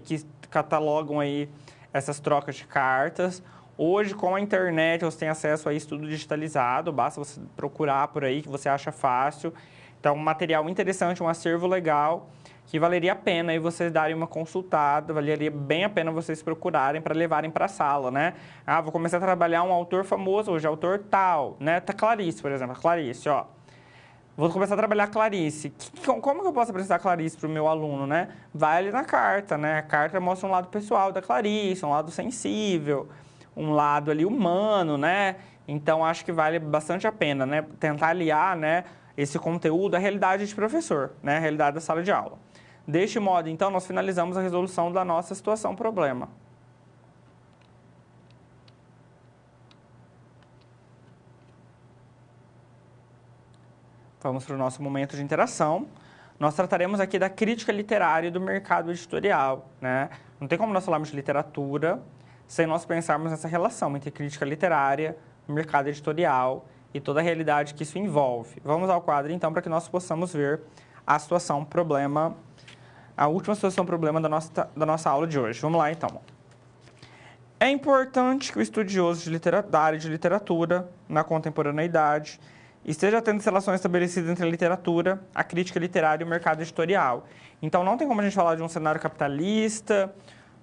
que catalogam aí essas trocas de cartas. Hoje, com a internet, você tem acesso a isso tudo digitalizado, basta você procurar por aí que você acha fácil. Então, um material interessante, um acervo legal, que valeria a pena aí vocês darem uma consultada, valeria bem a pena vocês procurarem para levarem para a sala, né? Ah, vou começar a trabalhar um autor famoso hoje, autor tal, né? Tá Clarice, por exemplo, Clarice, ó. Vou começar a trabalhar Clarice. Como que eu posso apresentar Clarice para o meu aluno, né? Vai ali na carta, né? A carta mostra um lado pessoal da Clarice, um lado sensível, um lado ali humano, né? Então, acho que vale bastante a pena, né? Tentar aliar, né, esse conteúdo à realidade de professor, né? A realidade da sala de aula. Deste modo, então, nós finalizamos a resolução da nossa situação-problema. Vamos para o nosso momento de interação. Nós trataremos aqui da crítica literária e do mercado editorial, né? Não tem como nós falarmos de literatura sem nós pensarmos nessa relação entre crítica literária, mercado editorial e toda a realidade que isso envolve. Vamos ao quadro, então, para que nós possamos ver a situação problema, a última situação problema da nossa aula de hoje. Vamos lá, então. É importante que o estudioso da área de literatura, na contemporaneidade, esteja tendo relações estabelecidas entre a literatura, a crítica literária e o mercado editorial. Então, não tem como a gente falar de um cenário capitalista,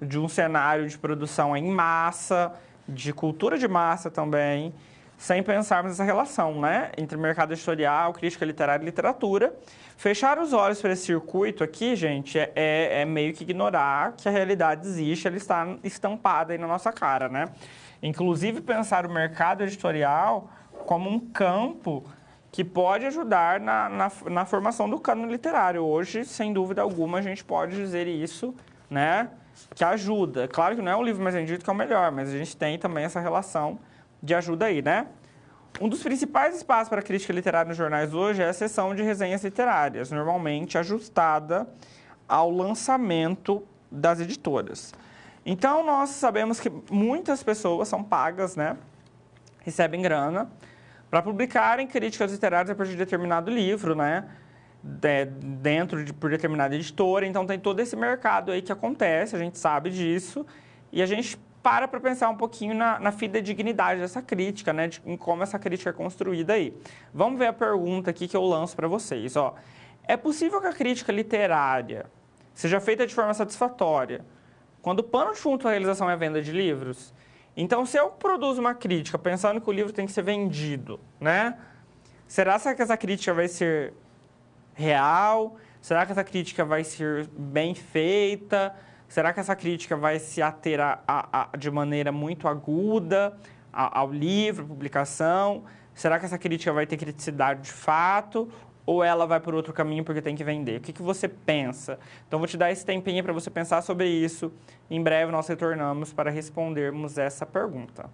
de um cenário de produção em massa, de cultura de massa também, sem pensarmos nessa relação, né? Entre mercado editorial, crítica literária e literatura. Fechar os olhos para esse circuito aqui, gente, é meio que ignorar que a realidade existe, ela está estampada aí na nossa cara, né? Inclusive, pensar o mercado editorial como um campo que pode ajudar na formação do cânone literário. Hoje, sem dúvida alguma, a gente pode dizer isso, né? Que ajuda. Claro que não é o livro mais vendido que é o melhor, mas a gente tem também essa relação de ajuda aí, né? Um dos principais espaços para crítica literária nos jornais hoje é a seção de resenhas literárias, normalmente ajustada ao lançamento das editoras. Então, nós sabemos que muitas pessoas são pagas, né? Recebem grana para publicarem críticas literárias a partir de determinado livro, né? Por determinada editora. Então, tem todo esse mercado aí que acontece, a gente sabe disso, e a gente para pensar um pouquinho na fidedignidade dessa crítica, né? Em como essa crítica é construída aí. Vamos ver a pergunta aqui que eu lanço para vocês, ó. É possível que a crítica literária seja feita de forma satisfatória quando o pano de fundo da realização é a venda de livros? Então, se eu produzo uma crítica pensando que o livro tem que ser vendido, né? Será que essa crítica vai ser real? Será que essa crítica vai ser bem feita? Será que essa crítica vai se ater de maneira muito aguda ao livro, à publicação? Será que essa crítica vai ter criticidade de fato? Ou ela vai por outro caminho porque tem que vender? O que você pensa? Então, vou te dar esse tempinho para você pensar sobre isso. Em breve, nós retornamos para respondermos essa pergunta.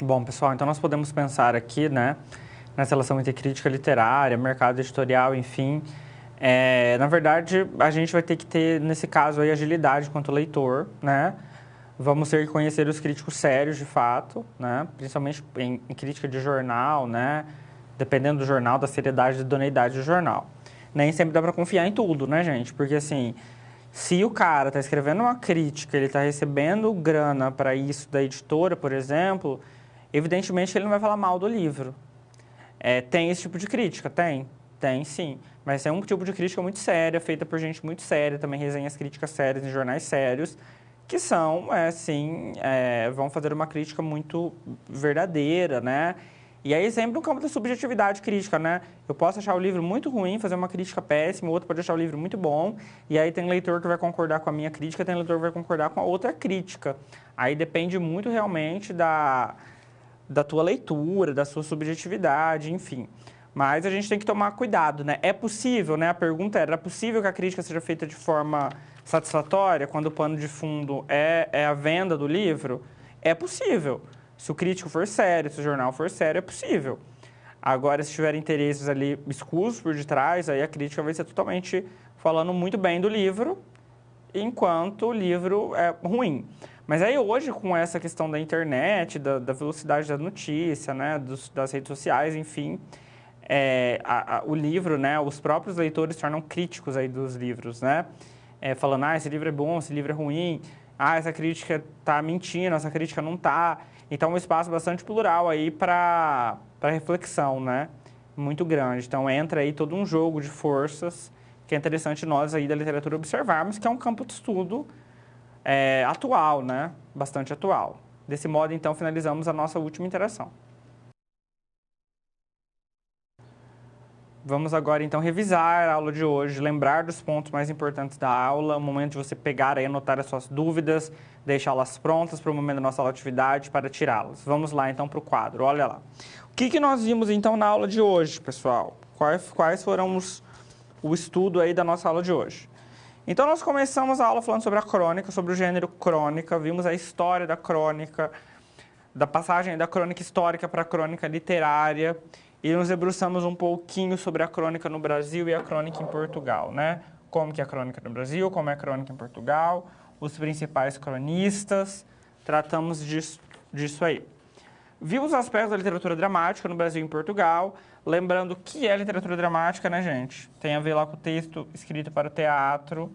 Bom, pessoal, então nós podemos pensar aqui, né, nessa relação entre crítica literária, mercado editorial, enfim. Na verdade, a gente vai ter que ter, nesse caso aí, agilidade quanto leitor, né? Vamos ter que conhecer os críticos sérios, de fato, né? Principalmente em crítica de jornal, né? Dependendo do jornal, da seriedade e da idoneidade do jornal. Nem sempre dá para confiar em tudo, né, gente? Porque, assim, se o cara está escrevendo uma crítica, ele está recebendo grana para isso da editora, por exemplo, evidentemente ele não vai falar mal do livro. Tem esse tipo de crítica? Tem sim. Mas é um tipo de crítica muito séria, feita por gente muito séria, também resenhas críticas sérias em jornais sérios, que são, vão fazer uma crítica muito verdadeira, né? E aí sempre no campo da subjetividade crítica, né? Eu posso achar o livro muito ruim, fazer uma crítica péssima, o outro pode achar o livro muito bom, e aí tem leitor que vai concordar com a minha crítica, tem leitor que vai concordar com a outra crítica. Aí depende muito realmente da tua leitura, da sua subjetividade, enfim. Mas a gente tem que tomar cuidado, né? É possível, né? A pergunta era possível que a crítica seja feita de forma satisfatória, quando o pano de fundo é a venda do livro? É possível. Se o crítico for sério, se o jornal for sério, é possível. Agora, se tiver interesses ali escusos por detrás, aí a crítica vai ser totalmente falando muito bem do livro, enquanto o livro é ruim. Mas aí hoje, com essa questão da internet, da velocidade da notícia, né, das redes sociais, enfim, o livro, né, os próprios leitores se tornam críticos aí dos livros, né? Falando, esse livro é bom, esse livro é ruim, essa crítica está mentindo, essa crítica não está. Então, é um espaço bastante plural aí para reflexão, né? Muito grande. Então, entra aí todo um jogo de forças que é interessante nós aí da literatura observarmos, que é um campo de estudo atual, né? Bastante atual. Desse modo, então, finalizamos a nossa última interação. Vamos agora, então, revisar a aula de hoje, lembrar dos pontos mais importantes da aula, o momento de você pegar e anotar as suas dúvidas, deixá-las prontas para o momento da nossa atividade, para tirá-las. Vamos lá, então, para o quadro. Olha lá. O que nós vimos, então, na aula de hoje, pessoal? Quais foram o estudo aí da nossa aula de hoje? Então, nós começamos a aula falando sobre a crônica, sobre o gênero crônica, vimos a história da crônica, da passagem da crônica histórica para a crônica literária, e nos debruçamos um pouquinho sobre a crônica no Brasil e a crônica em Portugal, né? Como que é a crônica no Brasil, como é a crônica em Portugal, os principais cronistas, tratamos disso aí. Vimos os aspectos da literatura dramática no Brasil e em Portugal, lembrando que é literatura dramática, né, gente? Tem a ver lá com o texto escrito para o teatro.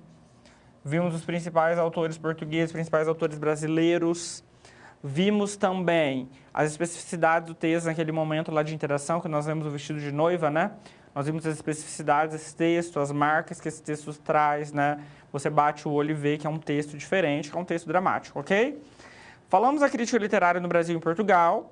Vimos os principais autores portugueses, principais autores brasileiros. Vimos também as especificidades do texto naquele momento lá de interação, que nós vemos o vestido de noiva, né? Nós vimos as especificidades desse texto, as marcas que esse texto traz, né? Você bate o olho e vê que é um texto diferente, que é um texto dramático, ok? Falamos da crítica literária no Brasil e em Portugal,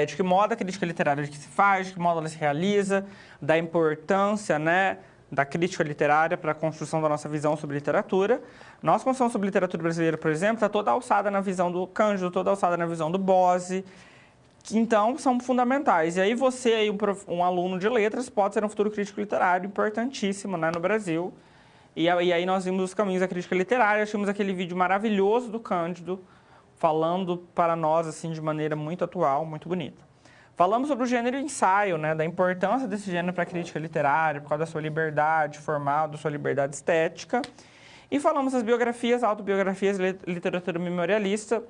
de que modo a crítica literária que se faz, de que modo ela se realiza, da importância, né, da crítica literária para a construção da nossa visão sobre literatura. Nossa construção sobre literatura brasileira, por exemplo, está toda alçada na visão do Cândido, toda alçada na visão do Bose, que então são fundamentais. E aí você, aí, um aluno de letras, pode ser um futuro crítico literário importantíssimo, né, no Brasil. E aí nós vimos os caminhos da crítica literária, achamos aquele vídeo maravilhoso do Cândido, falando para nós assim de maneira muito atual, muito bonita. Falamos sobre o gênero ensaio, né, da importância desse gênero para a crítica literária, por causa da sua liberdade formal, da sua liberdade estética. E falamos das biografias, autobiografias, literatura memorialista,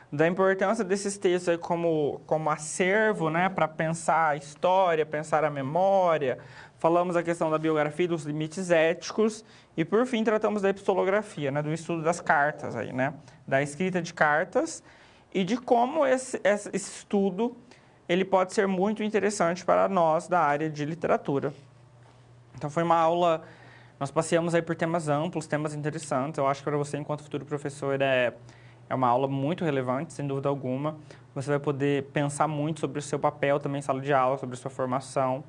da importância desses textos aí como acervo, né, para pensar a história, pensar a memória. Falamos a questão da biografia, dos limites éticos. E, por fim, tratamos da epistolografia, né, do estudo das cartas, aí, né, da escrita de cartas e de como esse estudo ele pode ser muito interessante para nós da área de literatura. Então, foi uma aula, nós passeamos aí por temas amplos, temas interessantes. Eu acho que para você, enquanto futuro professor, é uma aula muito relevante, sem dúvida alguma. Você vai poder pensar muito sobre o seu papel também em sala de aula, sobre a sua formação.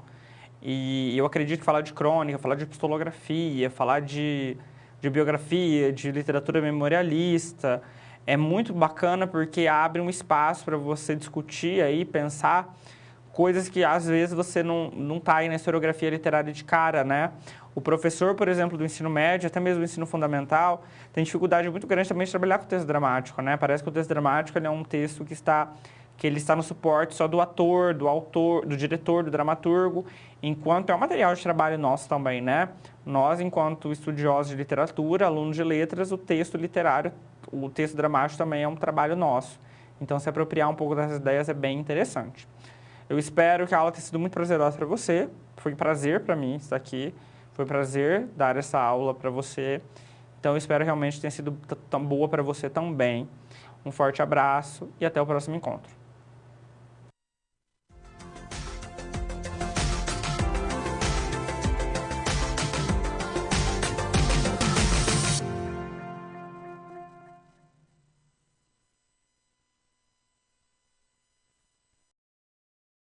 E eu acredito que falar de crônica, falar de epistolografia, falar de biografia, de literatura memorialista, é muito bacana porque abre um espaço para você discutir aí, pensar coisas que às vezes você não está aí na historiografia literária de cara, né? O professor, por exemplo, do ensino médio, até mesmo do ensino fundamental, tem dificuldade muito grande também de trabalhar com o texto dramático, né? Parece que o texto dramático ele é um texto que está que ele está no suporte só do ator, do autor, do diretor, do dramaturgo, enquanto é um material de trabalho nosso também, né? Nós, enquanto estudiosos de literatura, alunos de letras, o texto literário, o texto dramático também é um trabalho nosso. Então, se apropriar um pouco dessas ideias é bem interessante. Eu espero que a aula tenha sido muito prazerosa para você. Foi um prazer para mim estar aqui. Foi um prazer dar essa aula para você. Então, eu espero realmente que tenha sido tão boa para você também. Um forte abraço e até o próximo encontro.